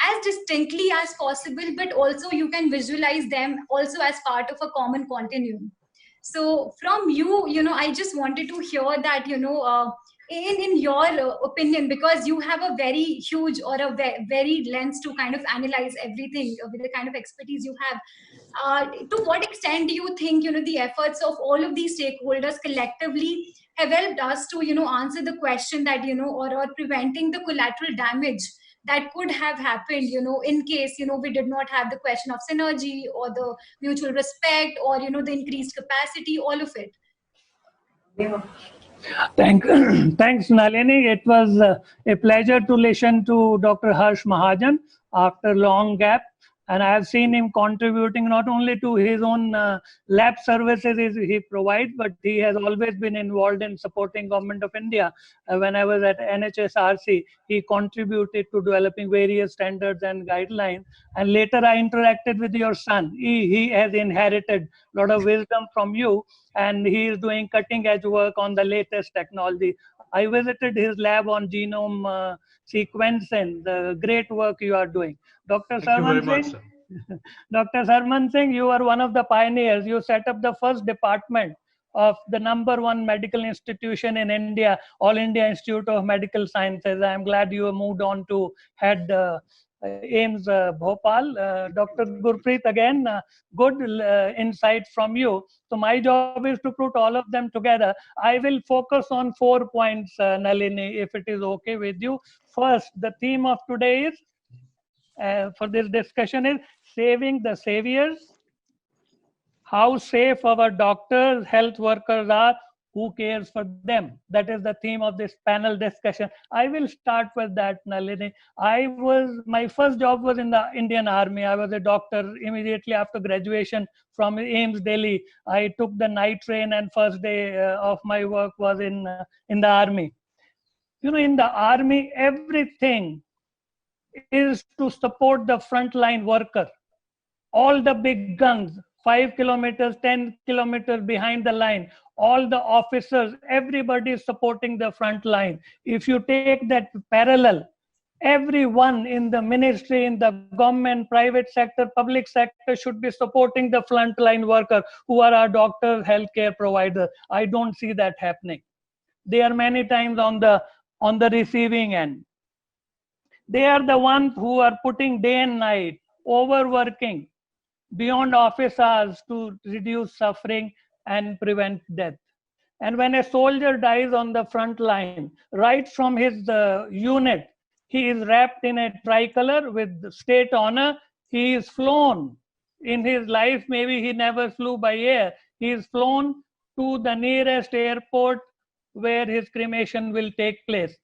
as distinctly as possible, but also you can visualize them also as part of a common continuum. So from you, I just wanted to hear that, in your opinion, because you have a very huge or a very lens to kind of analyze everything with the kind of expertise you have, to what extent do you think, the efforts of all of these stakeholders collectively have helped us to, answer the question that, or preventing the collateral damage that could have happened, in case, we did not have the question of synergy or the mutual respect or, the increased capacity, all of it. Yeah. Thanks, Nalini. It was a pleasure to listen to Dr. Harsh Mahajan after long gap. And I have seen him contributing not only to his own lab services he provides, but he has always been involved in supporting Government of India. When I was at NHSRC, he contributed to developing various standards and guidelines. And later I interacted with your son. He has inherited a lot of wisdom from you, and he is doing cutting edge work on the latest technology. I visited his lab on genome sequencing, the great work you are doing. Dr. Sarman Singh, Dr. Sarman Singh, you are one of the pioneers. You set up the first department of the #1 medical institution in India, All India Institute of Medical Sciences. I am glad you moved on to head AIIMS Bhopal. Dr. Gurpreet, again, good insight from you. So my job is to put all of them together. I will focus on 4 points, Nalini, if it is okay with you. First, the theme of today is, for this discussion, is saving the saviors. How safe our doctors, health workers are, who cares for them? That is the theme of this panel discussion. I will start with that, Nalini. My first job was in the Indian Army. I was a doctor immediately after graduation from AIIMS Delhi. I took the night train, and first day of my work was in the army. You know, in the army, everything is to support the frontline worker. All the big guns, 5 kilometers, 10 kilometers behind the line, all the officers, everybody is supporting the front line. If you take that parallel, everyone in the ministry, in the government, private sector, public sector should be supporting the frontline worker who are our doctors, healthcare providers. I don't see that happening. They are many times on the receiving end. They are the ones who are putting day and night, overworking, beyond office hours to reduce suffering and prevent death. And when a soldier dies on the front line, right from his unit, he is wrapped in a tricolor with state honor. He is flown. In his life, maybe he never flew by air. He is flown to the nearest airport where his cremation will take place.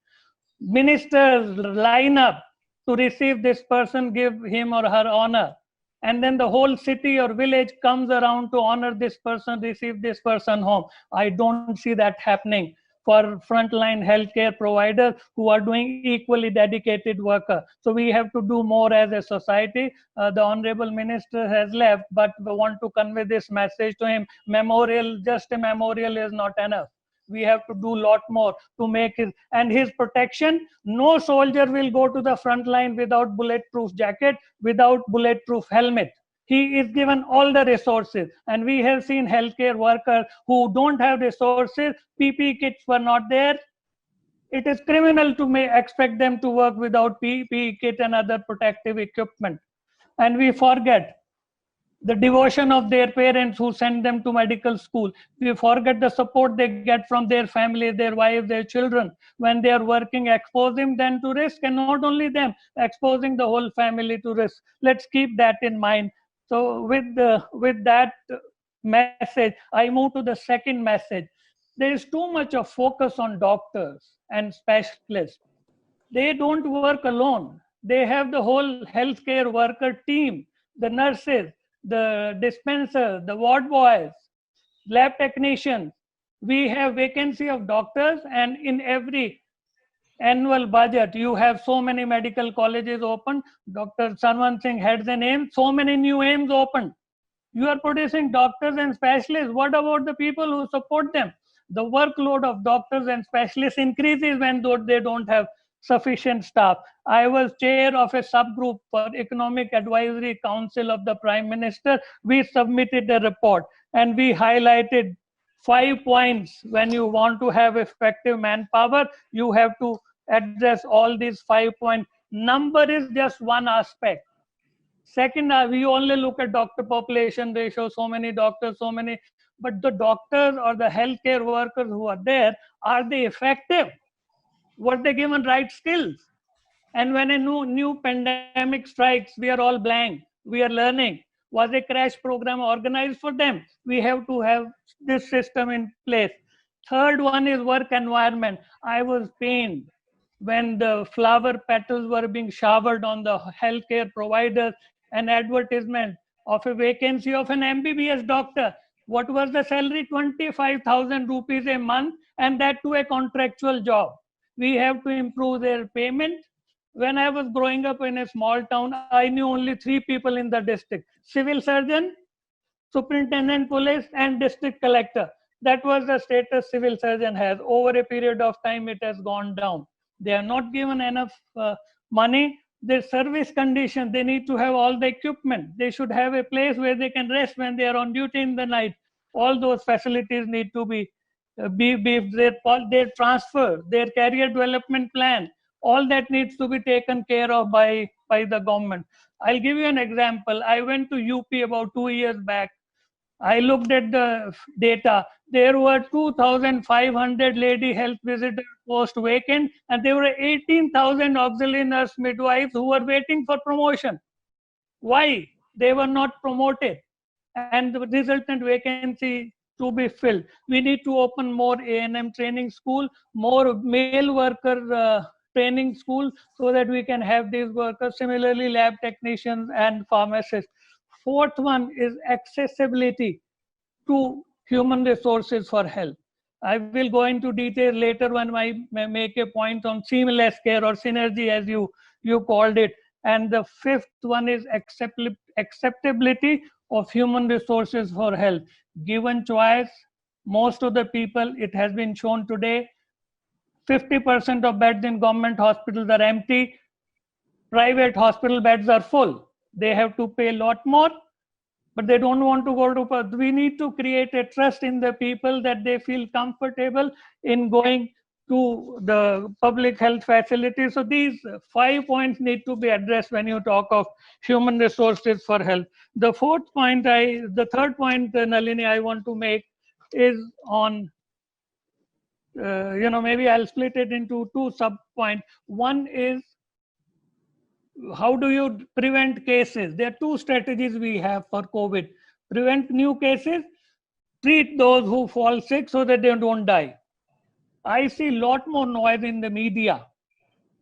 Ministers line up to receive this person, give him or her honor. And then the whole city or village comes around to honor this person, receive this person home. I don't see that happening for frontline healthcare providers who are doing equally dedicated work. So we have to do more as a society. The Honorable Minister has left, but we want to convey this message to him. Memorial, just a memorial is not enough. We have to do a lot more to make it, and his protection. No soldier will go to the front line without bulletproof jacket, without bulletproof helmet. He is given all the resources, and we have seen healthcare workers who don't have resources. PPE kits were not there. It is criminal to expect them to work without PPE kit and other protective equipment. And we forget the devotion of their parents who send them to medical school. We forget the support they get from their family, their wives, their children. When they are working, exposing them to risk, and not only them, exposing the whole family to risk. Let's keep that in mind. So with that message, I move to the second message. There is too much of focus on doctors and specialists. They don't work alone. They have the whole healthcare worker team, the nurses, the dispensers, the ward boys, lab technicians. We have vacancy of doctors, and in every annual budget, you have so many medical colleges open. Dr. Sarwan Singh heads an AIIMS, so many new AIIMS open. You are producing doctors and specialists. What about the people who support them? The workload of doctors and specialists increases when they don't have sufficient staff. I was chair of a subgroup for Economic Advisory Council of the Prime Minister. We submitted a report and we highlighted 5 points. When you want to have effective manpower, you have to address all these 5 points. Number is just one aspect. Second, we only look at doctor population ratio, so many doctors, so many, but the doctors or the healthcare workers who are there, are they effective? Were they given right skills? And when a new pandemic strikes, we are all blank. We are learning. Was a crash program organized for them? We have to have this system in place. Third one is work environment. I was pained when the flower petals were being showered on the healthcare providers, an advertisement of a vacancy of an MBBS doctor. What was the salary? 25,000 rupees a month, and that to a contractual job. We have to improve their payment. When I was growing up in a small town, I knew only 3 people in the district: civil surgeon, superintendent police, and district collector. That was the status civil surgeon has. Over a period of time, it has gone down. They are not given enough money. Their service condition, they need to have all the equipment. They should have a place where they can rest when they are on duty in the night. All those facilities need to be their transfer, their career development plan, all that needs to be taken care of by the government. I'll give you an example. I went to UP about 2 years back. I looked at the data. There were 2,500 lady health visitor posts vacant, and there were 18,000 auxiliary nurse midwives who were waiting for promotion. Why? They were not promoted, and the resultant vacancy to be filled. We need to open more A&M training school, more male worker training school, so that we can have these workers. Similarly, lab technicians and pharmacists. Fourth one is accessibility to human resources for health. I will go into detail later when I make a point on seamless care or synergy, as you called it. And the fifth one is acceptability of human resources for health. Given choice, most of the people, it has been shown today, 50% of beds in government hospitals are empty. Private hospital beds are full. They have to pay a lot more, but they don't want to go to. We need to create a trust in the people that they feel comfortable in going to the public health facilities. So these 5 points need to be addressed when you talk of human resources for health. The third point, Nalini, I want to make is on, maybe I'll split it into two sub points. One is, how do you prevent cases? There are two strategies we have for COVID. Prevent new cases, treat those who fall sick so that they don't die. I see a lot more noise in the media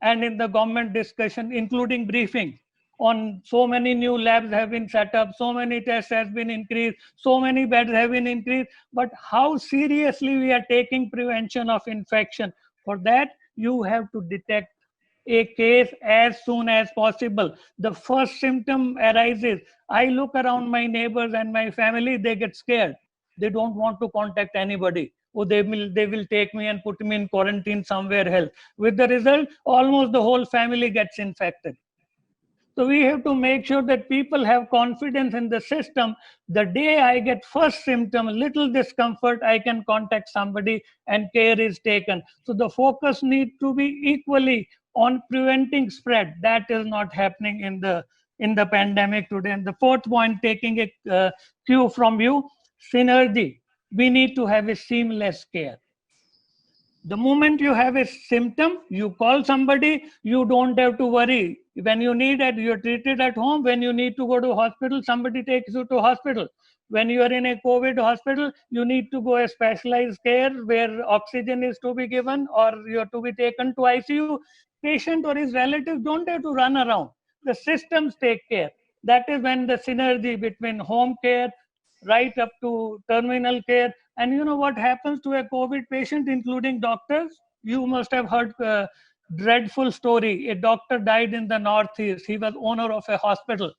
and in the government discussion, including briefing, on so many new labs have been set up, so many tests have been increased, so many beds have been increased, but how seriously we are taking prevention of infection? For that, you have to detect a case as soon as possible. The first symptom arises, I look around my neighbors and my family, they get scared. They don't want to contact anybody. Oh, they will take me and put me in quarantine somewhere else. With the result, almost the whole family gets infected. So we have to make sure that people have confidence in the system. The day I get first symptom, little discomfort, I can contact somebody and care is taken. So the focus needs to be equally on preventing spread. That is not happening in the pandemic today. And the fourth point, taking a cue from you, synergy. We need to have a seamless care. The moment you have a symptom, you call somebody, you don't have to worry. When you need it, you're treated at home. When you need to go to hospital, somebody takes you to hospital. When you are in a COVID hospital, you need to go a specialized care where oxygen is to be given, or you are to be taken to ICU. Patient or his relatives don't have to run around. The systems take care. That is when the synergy between home care, right up to terminal care. And you know what happens to a COVID patient, including doctors? You must have heard a dreadful story. A doctor died in the Northeast. He was owner of a hospital.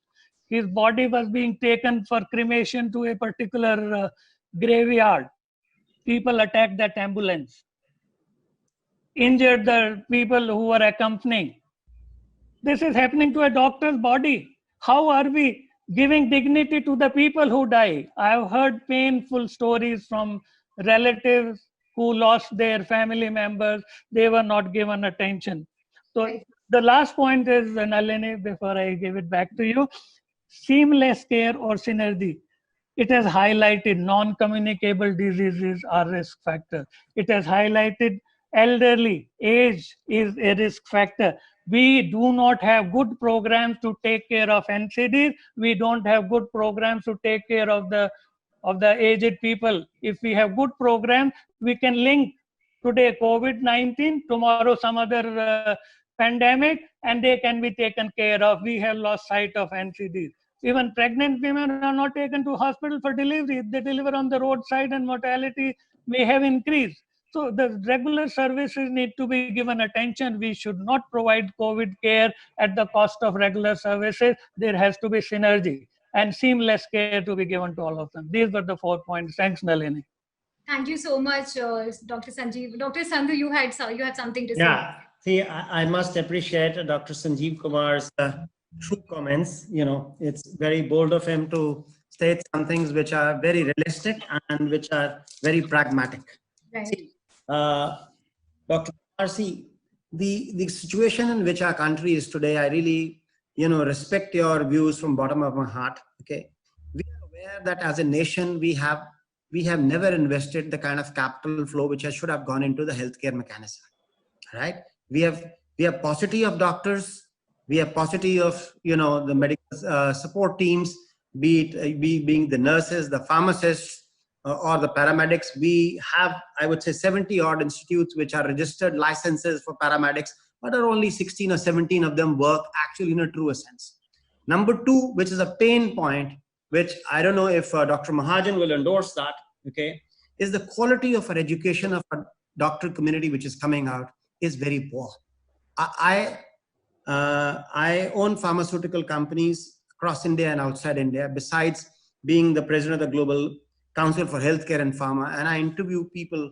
His body was being taken for cremation to a particular graveyard. People attacked that ambulance, injured the people who were accompanying. This is happening to a doctor's body. How are we giving dignity to the people who die? I have heard painful stories from relatives who lost their family members. They were not given attention. So the last point is, Nalini, before I give it back to you, seamless care or synergy. It has highlighted non-communicable diseases are risk factor. It has highlighted elderly, age is a risk factor. We do not have good programs to take care of NCDs. We don't have good programs to take care of the aged people. If we have good programs, we can link today COVID-19, tomorrow some other pandemic, and they can be taken care of. We have lost sight of NCDs. Even pregnant women are not taken to hospital for delivery. They deliver on the roadside and mortality may have increased. So the regular services need to be given attention. We should not provide COVID care at the cost of regular services. There has to be synergy and seamless care to be given to all of them. These were the 4 points. Thanks, Nalini. Thank you so much, Dr. Sanjeev. Dr. Sandhu, you had something to say. Yeah, see, I must appreciate Dr. Sanjeev Kumar's true comments. You know, it's very bold of him to state some things which are very realistic and which are very pragmatic. Right. See, Dr. Parsi, the situation in which our country is today, I really, respect your views from bottom of my heart. Okay, we are aware that as a nation we have never invested the kind of capital flow which should have gone into the healthcare mechanism. Right? We have paucity of doctors, we have paucity of the medical support teams, being the nurses, the pharmacists, or the paramedics. We have, I would say, 70 odd institutes which are registered licenses for paramedics, but are only 16 or 17 of them work actually in a true sense. Number two, which is a pain point, which I don't know if Dr. Mahajan will endorse that, okay, is the quality of our education of our doctor community which is coming out is very poor. I own pharmaceutical companies across India and outside India, besides being the president of the Global Council for Healthcare and Pharma, and I interview people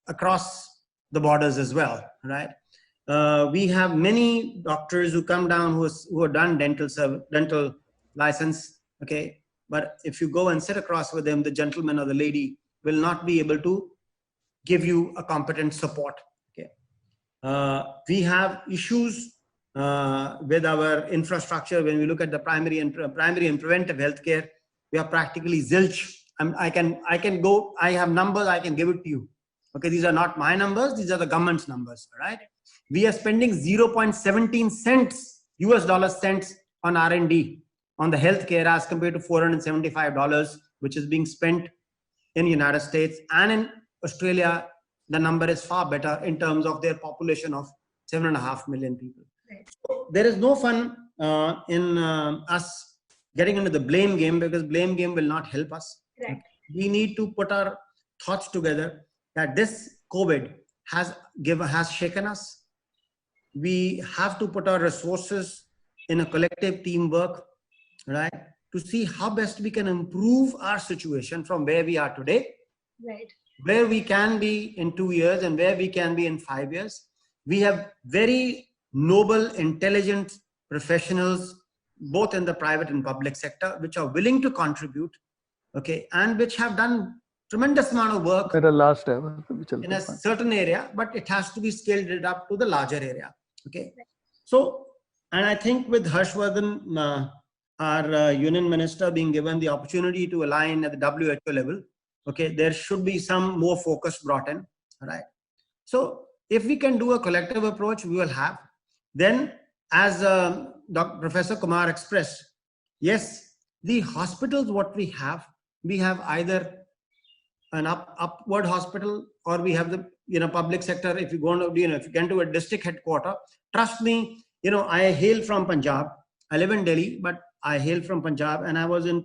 across the borders as well, right? We have many doctors who come down who have done dental license, okay? But if you go and sit across with them, the gentleman or the lady will not be able to give you a competent support, okay? We have issues with our infrastructure. When we look at the primary and preventive healthcare, we are practically zilch. I have numbers, I can give it to you. Okay, these are not my numbers, these are the government's numbers, right? We are spending 0.17 cents, US dollar cents on R&D on the healthcare as compared to $475, which is being spent in the United States. And in Australia, the number is far better in terms of their population of 7.5 million people. Right. So there is no fun in us getting into the blame game, because blame game will not help us. Right. We need to put our thoughts together that this COVID has shaken us. We have to put our resources in a collective teamwork, right, to see how best we can improve our situation from where we are today, Right. where we can be in 2 years and where we can be in 5 years. We have very noble, intelligent professionals, both in the private and public sector, which are willing to contribute, okay, and which have done tremendous amount of work in a certain area, but it has to be scaled up to the larger area, okay. So, and I think with Harshvardhan, our union minister, being given the opportunity to align at the WHO level, okay, there should be some more focus brought in, right? So if we can do a collective approach, we will have. Then, as Professor Kumar expressed, yes, the hospitals, what we have either an upward hospital, or we have the public sector. If you go to, if you get to a district headquarter, trust me, I hail from Punjab. I live in Delhi, but I hail from Punjab, and I was in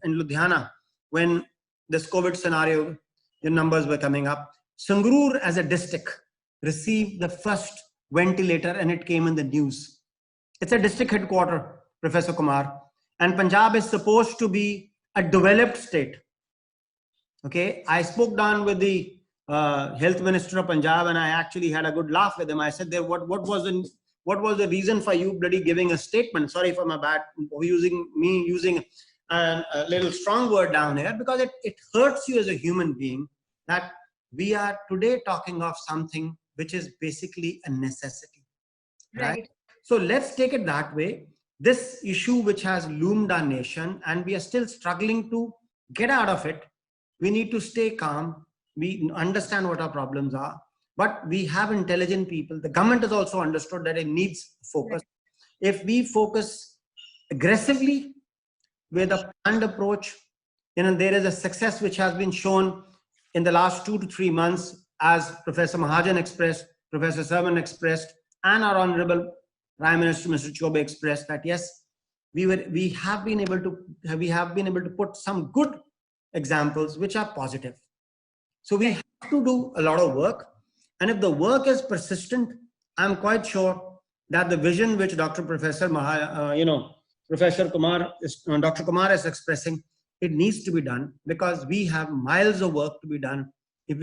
Ludhiana when this COVID scenario, the numbers were coming up. Sangrur as a district received the first ventilator, and it came in the news. It's a district headquarter, Professor Kumar, and Punjab is supposed to be a developed state. Okay, I spoke down with the health minister of Punjab, and I actually had a good laugh with him. I said, "There, what was the reason for you bloody giving a statement?" Sorry for my bad using a little strong word down here, because it hurts you as a human being that we are today talking of something which is basically a necessity, right? So let's take it that way. This issue which has loomed our nation, and we are still struggling to get out of it. We need to stay calm. We understand what our problems are, but we have intelligent people. The government has also understood that it needs focus. If we focus aggressively with a planned approach, there is a success which has been shown in the last 2 to 3 months, as Professor Mahajan expressed, Professor Sarman expressed, and our Honorable Prime Minister Mr. Chobe expressed, that yes, we have been able to put some good examples which are positive. So we have to do a lot of work, and if the work is persistent, I'm quite sure that the vision which Dr. Dr. Kumar is expressing, it needs to be done, because we have miles of work to be done if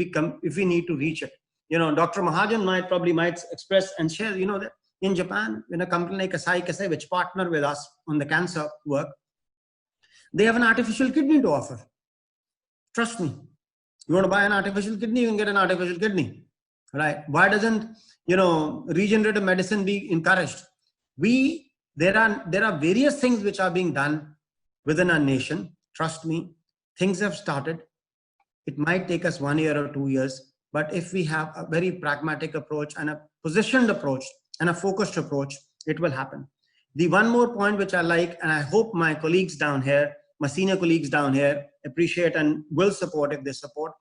we need to reach it. Dr. Mahajan might express and share, that in Japan, when a company like Kasai Kasei, which partner with us on the cancer work, They have an artificial kidney to offer. Trust me. You want to buy an artificial kidney, you can get an artificial kidney, right? Why doesn't, regenerative medicine be encouraged? There are various things which are being done within our nation. Trust me, things have started. It might take us 1 year or 2 years, but if we have a very pragmatic approach and a positioned approach and a focused approach, it will happen. The one more point which I like, and I hope my colleagues down here, my senior colleagues down here appreciate and will support if they support,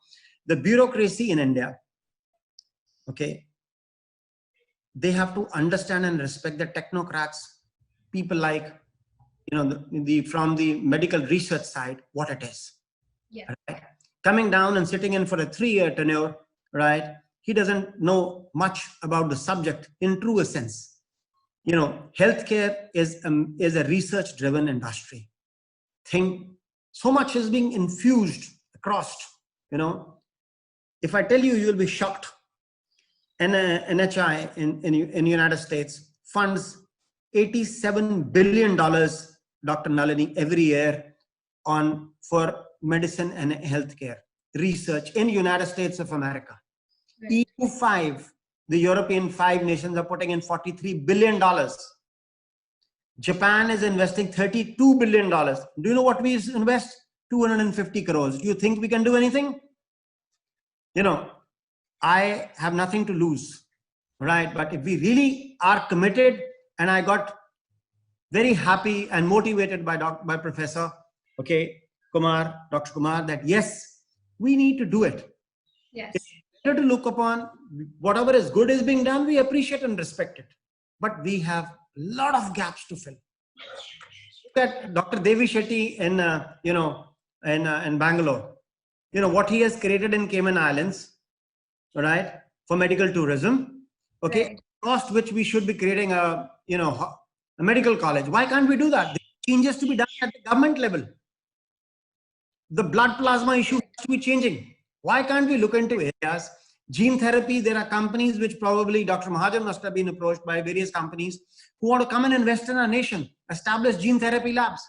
the bureaucracy in India, okay, they have to understand and respect the technocrats, people like, from the medical research side, what it is. Yeah. Right? Coming down and sitting in for a 3-year tenure, right? He doesn't know much about the subject in true sense. Healthcare is a research-driven industry. So much is being infused across. If I tell you, you'll be shocked. NHI in United States funds $87 billion, Dr. Nalini, every year for medicine and healthcare research in United States of America. Right. EU5, the European 5 nations are putting in $43 billion. Japan is investing $32 billion. Do you know what we invest? 250 crores. Do you think we can do anything? I have nothing to lose, right? But if we really are committed, and I got very happy and motivated by Professor, Dr. Kumar, that yes, we need to do it. Yes. It's better to look upon whatever is good is being done, we appreciate and respect it. But we have a lot of gaps to fill. Look at Dr. Devi Shetty in Bangalore. What he has created in Cayman Islands, right, for medical tourism, okay, Right. Cost which we should be creating a medical college. Why can't we do that? There are changes to be done at the government level. The blood plasma issue has to be changing. Why can't we look into areas? Gene therapy, there are companies which probably Dr. Mahajan must have been approached by various companies who want to come and invest in our nation, establish gene therapy labs.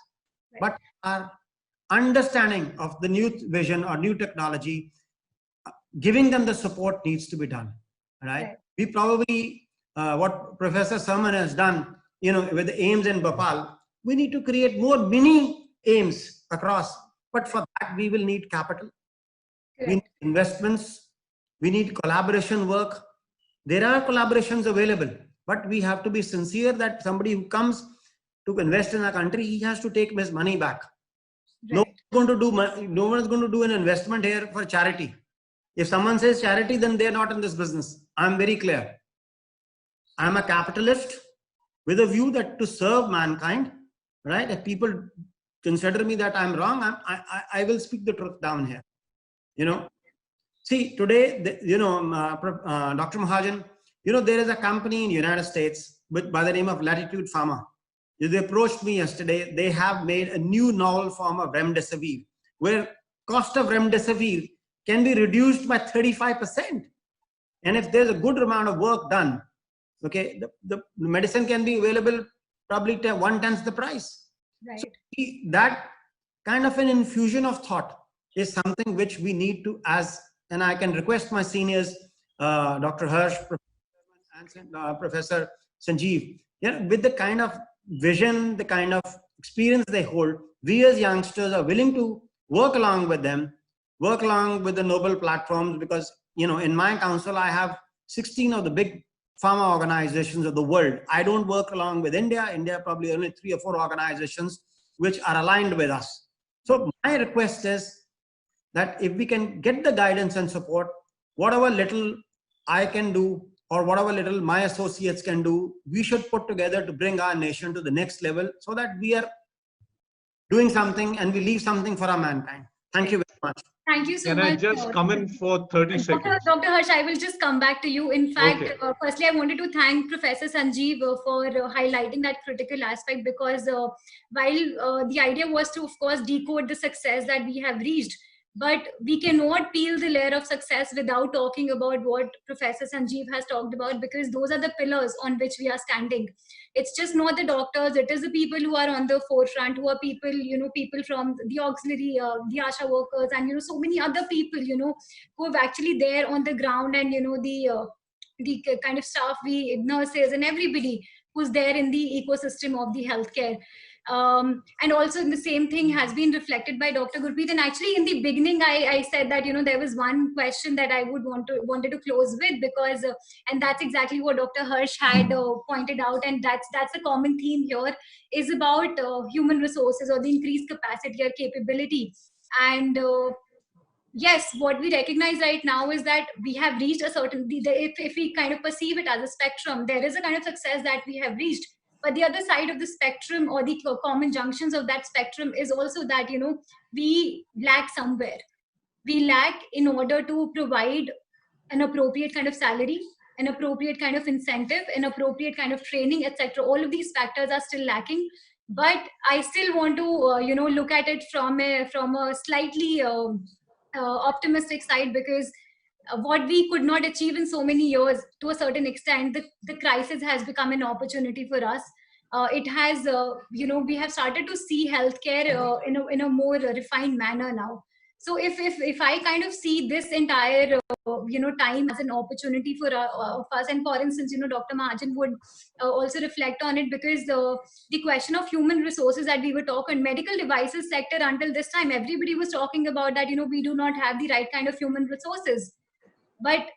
Right. But our understanding of the new vision or new technology, giving them the support needs to be done. Right? We probably, what Professor Sarman has done, with the AIIMS in Bhopal, we need to create more mini AIIMS across. But for that, we will need capital. Correct. We need investments. We need collaboration work. There are collaborations available, but we have to be sincere that somebody who comes to invest in our country, he has to take his money back. Right. No one is going to do an investment here for charity. If someone says charity, then they're not in this business. I'm very clear. I'm a capitalist with a view that to serve mankind, right? If people consider me that I'm wrong, I will speak the truth down here. See, today, Dr. Mahajan, there is a company in the United States by the name of Latitude Pharma. They approached me yesterday. They have made a new novel form of remdesivir, where cost of remdesivir can be reduced by 35%. And if there's a good amount of work done, okay, the medicine can be available probably 1/10 the price. Right. So that kind of an infusion of thought is something which we need to, and I can request my seniors, Dr. Harsh, Professor Sanjeev, with the kind of vision, the kind of experience they hold, we as youngsters are willing to work along with them, work along with the Nobel platforms, because, in my council, I have 16 of the big pharma organizations of the world. I don't work along with India. India probably only 3 or 4 organizations which are aligned with us. So my request is that if we can get the guidance and support, whatever little I can do or whatever little my associates can do, we should put together to bring our nation to the next level so that we are doing something and we leave something for our mankind. Thank you very much. Thank you so Can much. I just come in for 30 seconds? Dr. Harsh, I will just come back to you. In fact, Okay. Firstly, I wanted to thank Professor Sanjeev for highlighting that critical aspect, because while the idea was to, of course, decode the success that we have reached, But we cannot peel the layer of success without talking about what Professor Sanjeev has talked about, because those are the pillars on which we are standing. It's just not the doctors, it is the people who are on the forefront, who are people, people from the auxiliary, the ASHA workers, and, so many other people, who are actually there on the ground, and, the kind of staff, we nurses and everybody who's there in the ecosystem of the healthcare. And also the same thing has been reflected by Dr. Gurpreet. And actually in the beginning, I said that, there was one question that I would wanted to close with, because, and that's exactly what Dr. Harsh had pointed out. And that's a common theme here, is about human resources, or the increased capacity or capability. And yes, what we recognize right now is that we have reached a certain, if we kind of perceive it as a spectrum, there is a kind of success that we have reached. But the other side of the spectrum, or the common junctions of that spectrum, is also that, we lack somewhere. We lack in order to provide an appropriate kind of salary, an appropriate kind of incentive, an appropriate kind of training, etc. All of these factors are still lacking. But I still want to, look at it from a slightly optimistic side, because what we could not achieve in so many years, to a certain extent, the crisis has become an opportunity for us. It has, we have started to see healthcare in a more refined manner now. So if I kind of see this entire time as an opportunity for us, and for instance, Dr. Mahajan would also reflect on it, because the question of human resources that we were talking, medical devices sector, until this time everybody was talking about that, we do not have the right kind of human resources. But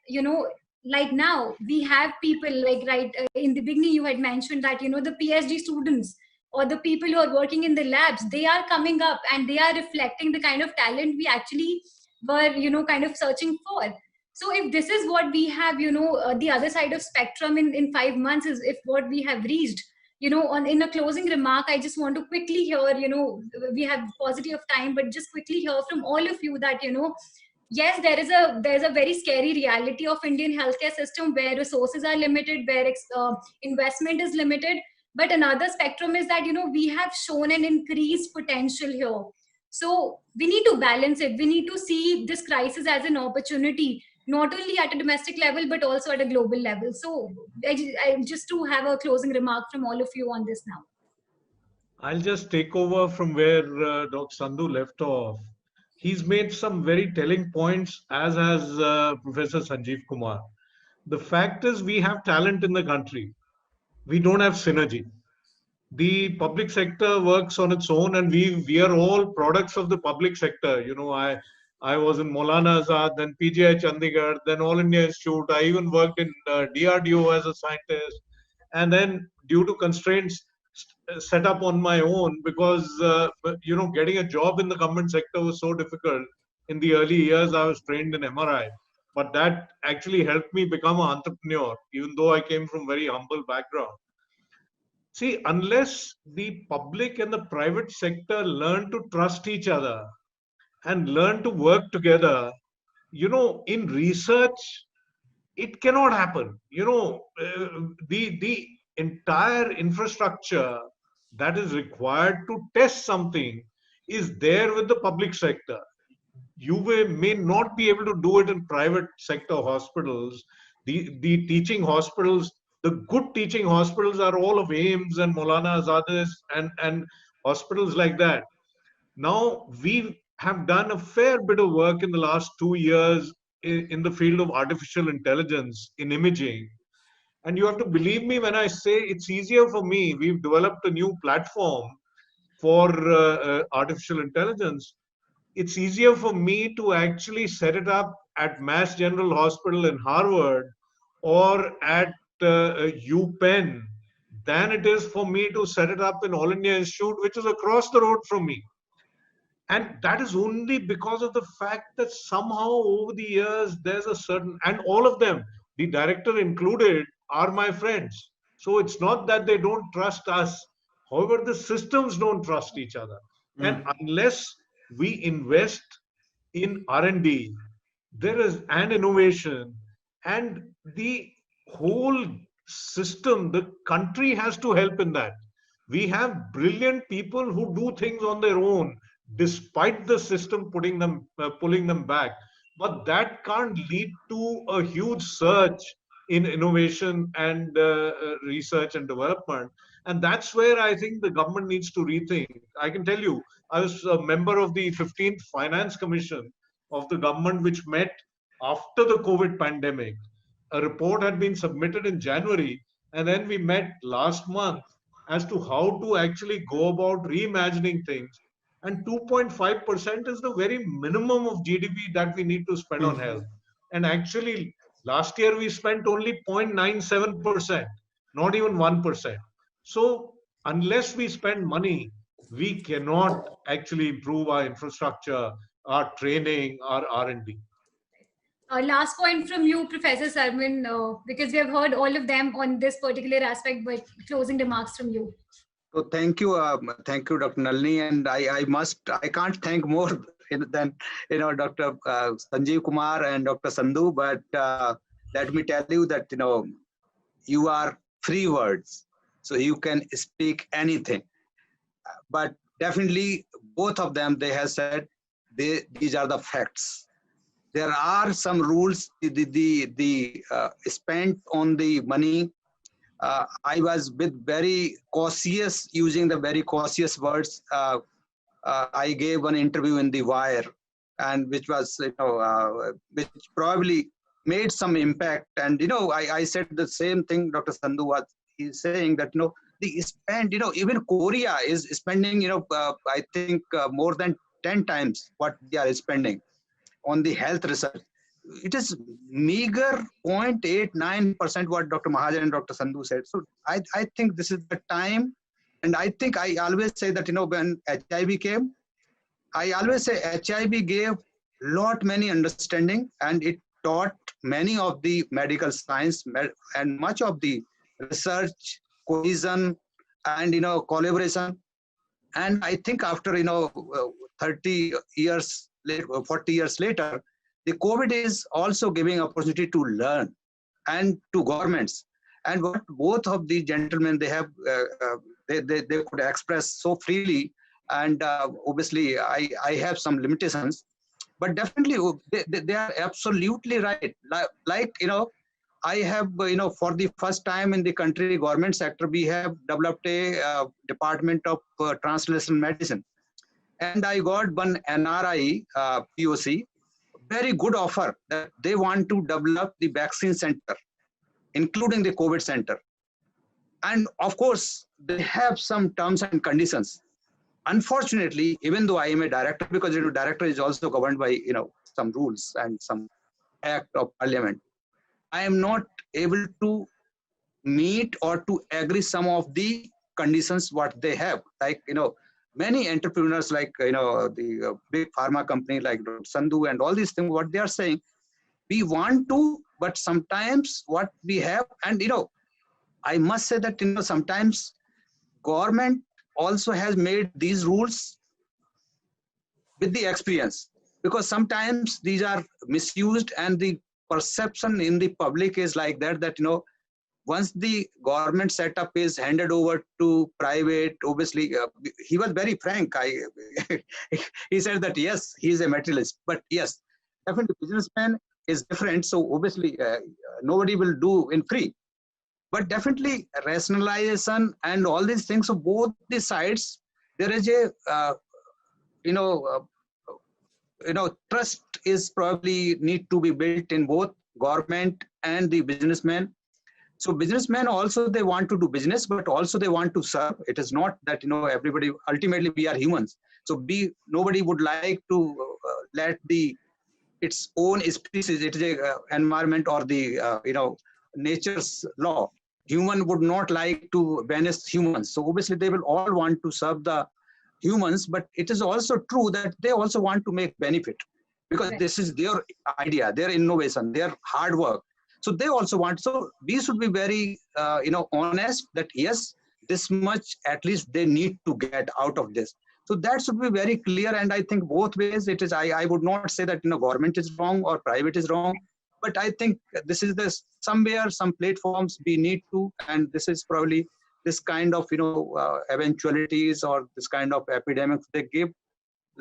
like now we have people like, right, in the beginning you had mentioned that, the PhD students, or the people who are working in the labs, they are coming up and they are reflecting the kind of talent we actually were kind of searching for. So if this is what we have, the other side of spectrum in 5 months is if what we have reached, in a closing remark, I just want to quickly hear, we have paucity of time, but just quickly hear from all of you that, yes, there's a very scary reality of Indian healthcare system, where resources are limited, where investment is limited. But another spectrum is that, we have shown an increased potential here. So we need to balance it. We need to see this crisis as an opportunity, not only at a domestic level, but also at a global level. So I just to have a closing remark from all of you on this now. I'll just take over from where Dr. Sandhu left off. He's made some very telling points, as has Professor Sanjeev Kumar. The fact is, we have talent in the country. We don't have synergy. The public sector works on its own, and we are all products of the public sector. I was in Maulana Azad, then PGI Chandigarh, then All India Institute. I even worked in DRDO as a scientist, and then due to constraints set up on my own, because getting a job in the government sector was so difficult. In the early years, I was trained in MRI, but that actually helped me become an entrepreneur, even though I came from very humble background. See, unless the public and the private sector learn to trust each other and learn to work together, in research, it cannot happen. The entire infrastructure that is required to test something is there with the public sector. You may not be able to do it in private sector hospitals. The teaching hospitals, the good teaching hospitals, are all of AIIMS and Maulana Azad and hospitals like that. Now, we have done a fair bit of work in the last 2 years in the field of artificial intelligence in imaging. And you have to believe me when I say it's easier for me. We've developed a new platform for artificial intelligence. It's easier for me to actually set it up at Mass General Hospital in Harvard or at UPenn than it is for me to set it up in All India Institute, which is across the road from me. And that is only because of the fact that somehow over the years, there's a certain, and all of them, the director included, are my friends. So it's not that they don't trust us. However, the systems don't trust each other. And unless we invest in R&D, there is an innovation, and the whole system, the country has to help in that. We have brilliant people who do things on their own, despite the system pulling them back. But that can't lead to a huge surge in innovation and research and development. And that's where I think the government needs to rethink. I can tell you, I was a member of the 15th Finance Commission of the government, which met after the COVID pandemic. A report had been submitted in January, and then we met last month as to how to actually go about reimagining things. And 2.5% is the very minimum of GDP that we need to spend on health. And actually, last year we spent only 0.97%, not even 1%. So unless we spend money, we cannot actually improve our infrastructure, our training, our R&D. Last point from you, Professor Sarman, because we have heard all of them on this particular aspect, but closing remarks from you. So thank you, Dr. Nalini, and I can't thank more than Dr. Sanjeev Kumar and Dr. Sandhu, but let me tell you that you are free words, so you can speak anything. But definitely, both of them, they have said these are the facts. There are some rules. The spent on the money. I was very cautious, using the very cautious words. I gave one interview in The Wire, and which was which probably made some impact. And I said the same thing. Dr. Sandhu was saying that the spend. Even Korea is spending I think more than 10 times what they are spending on the health research. It is meager 0.89% what Dr. Mahajan and Dr. Sandhu said. So I think this is the time. And I think I always say that, when HIV came, I always say HIV gave many understanding, and it taught many of the medical science and much of the research, cohesion, and, collaboration. And I think after, 30 years later, 40 years later, the COVID is also giving opportunity to learn, and to governments. And what both of the gentlemen, they have, they could express so freely. And obviously, I have some limitations, but definitely they are absolutely right. Like I have, for the first time in the country government sector, we have developed a department of translational medicine. And I got one NRI POC, very good offer that they want to develop the vaccine center, including the COVID center. And of course, they have some terms and conditions. Unfortunately, even though I am a director, because director is also governed by some rules and some act of parliament, I am not able to meet or to agree some of the conditions what they have. Like many entrepreneurs, like the big pharma company like Sandhu and all these things, what they are saying, we want to, but sometimes what we have, and I must say that sometimes government also has made these rules with the experience, because sometimes these are misused, and the perception in the public is like that once the government setup is handed over to private, obviously, he was very frank. He said that, yes, he is a materialist, but yes, definitely businessman is different. So obviously, nobody will do in free, but definitely rationalization and all these things. So both the sides, there is a, trust is probably need to be built in both government and the businessman. So businessmen also, they want to do business, but also they want to serve. It is not that, everybody, ultimately we are humans. So nobody would like to let its own species, it is a environment or the, nature's law. Human would not like to banish humans. So obviously they will all want to serve the humans, but it is also true that they also want to make benefit, because this is their idea, their innovation, their hard work. So they also want, so we should be very, honest that yes, this much at least they need to get out of this. So that should be very clear. And I think both ways it is, I would not say that, government is wrong or private is wrong, but I think this is somewhere, some platforms we need to, and this is probably this kind of, eventualities or this kind of epidemics, they give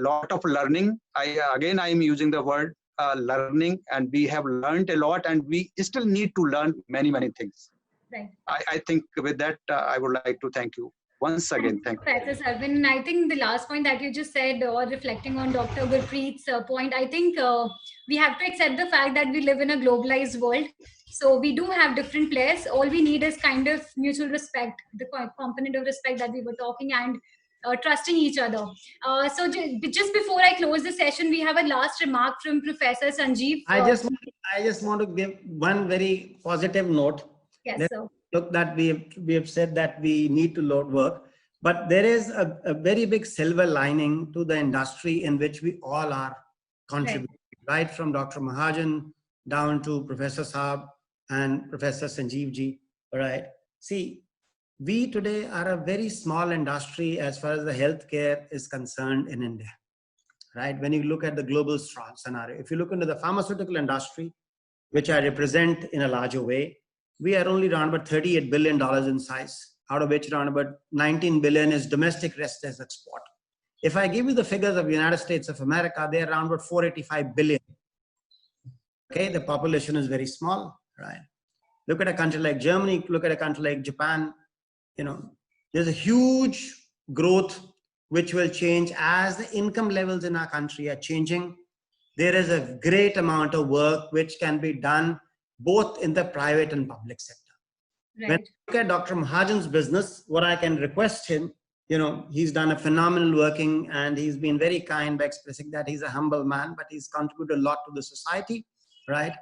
lot of learning. I am using the word learning, and we have learned a lot, and we still need to learn many things. Right. I think with that, I would like to thank you once again. Thank you. Professor Sarvan, and I think the last point that you just said, or reflecting on Dr. Gurpreet's point, I think we have to accept the fact that we live in a globalized world. So we do have different players. All we need is kind of mutual respect, the component of respect that we were talking, and trusting each other. So just before I close the session, we have a last remark from Professor Sanjeev. I just want to give one very positive note. Yes, sir. Look, that we have said that we need to load work, but there is a very big silver lining to the industry in which we all are contributing, right from Dr. Mahajan down to Professor Saab and Professor Sanjeev ji. All right. See, we today are a very small industry as far as the healthcare is concerned in India, right? When you look at the global scenario, if you look into the pharmaceutical industry, which I represent in a larger way, we are only around about $38 billion in size, out of which around about 19 billion is domestic, rest is export. If I give you the figures of the United States of America, they are around about 485 billion. Okay, the population is very small, right? Look at a country like Germany, look at a country like Japan. You know, there's a huge growth which will change as the income levels in our country are changing. There is a great amount of work which can be done both in the private and public sector. Right. When I look at Dr. Mahajan's business, what I can request him, you know, he's done a phenomenal working, and he's been very kind by expressing that he's a humble man, but he's contributed a lot to the society, right?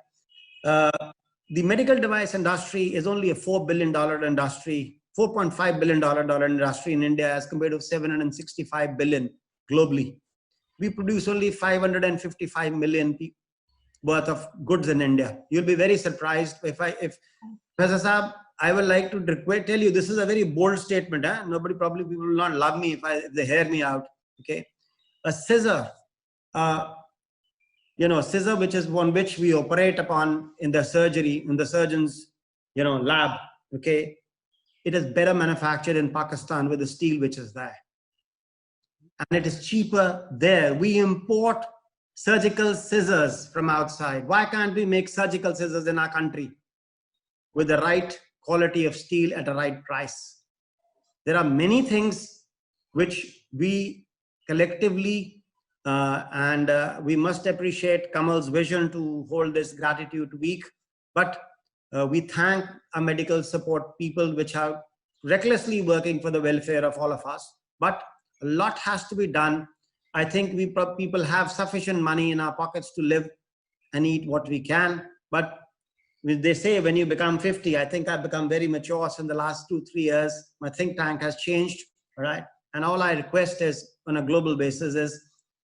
The medical device industry is only a $4 billion industry, $4.5 billion industry in India as compared to 765 billion globally. We produce only 555 million worth of goods in India. You'll be very surprised if Professor Saab, I would like to tell you, this is a very bold statement. Nobody probably will not love me if they hear me out. Okay, a scissor, scissor which is one which we operate upon in the surgery, in the surgeon's, lab. Okay, it is better manufactured in Pakistan with the steel which is there, and it is cheaper there. We import surgical scissors from outside. Why can't we make surgical scissors in our country with the right quality of steel at the right price? There are many things which we collectively we must appreciate Kamal's vision to hold this gratitude week, but we thank our medical support people which are recklessly working for the welfare of all of us, but a lot has to be done. I think people have sufficient money in our pockets to live and eat what we can. But they say when you become 50, I think I've become very mature in the last 2-3 years. My think tank has changed, all right? And all I request is on a global basis is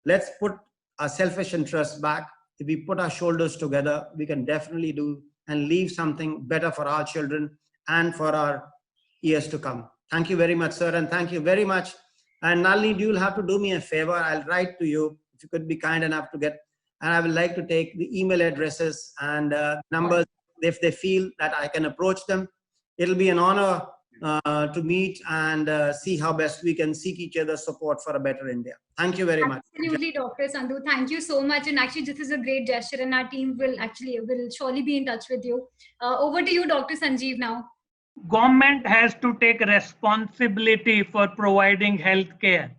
let's put our selfish interests back. If we put our shoulders together, we can definitely do and leave something better for our children and for our years to come. Thank you very much, sir. And thank you very much. And Nalini, you'll have to do me a favor. I'll write to you if you could be kind enough to get, and I would like to take the email addresses and numbers if they feel that I can approach them. It'll be an honor to meet and see how best we can seek each other's support for a better India. Thank you very much. Absolutely, Dr. Sandhu. Thank you so much. And actually, this is a great gesture, and our team will surely be in touch with you. Over to you, Dr. Sanjeev, now. Government has to take responsibility for providing health care.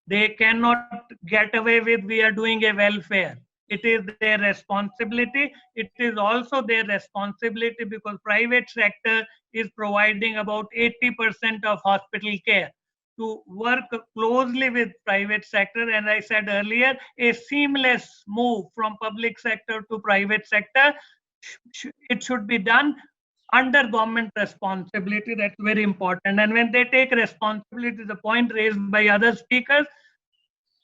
They cannot get away with we are doing a welfare. It is their responsibility. It is also their responsibility because private sector is providing about 80% of hospital care. To work closely with private sector, and I said earlier, a seamless move from public sector to private sector, it should be done under government responsibility. That's very important. And when they take responsibility, the point raised by other speakers,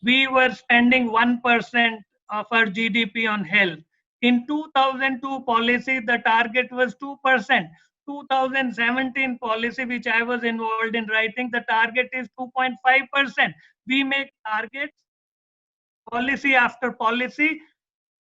we were spending 1% of our GDP on health. In 2002 policy, the target was 2%. 2017 policy, which I was involved in writing, the target is 2.5%. We make targets, policy after policy,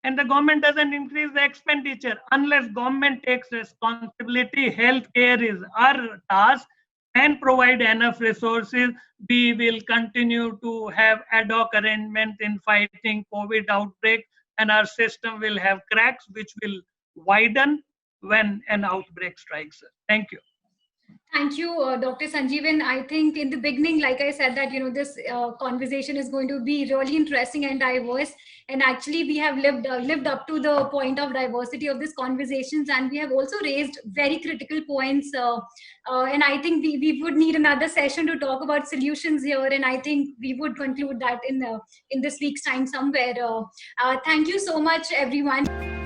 and the government doesn't increase the expenditure. Unless government takes responsibility, healthcare is our task. and provide enough resources, we will continue to have ad hoc arrangement in fighting COVID outbreak, and our system will have cracks which will widen when an outbreak strikes us. Thank you. Thank you, Dr. Sanjeevan. I think in the beginning, like I said, that this conversation is going to be really interesting and diverse. And actually, we have lived up to the point of diversity of these conversations, and we have also raised very critical points. And I think we would need another session to talk about solutions here. And I think we would conclude that in this week's time somewhere. Thank you so much, everyone.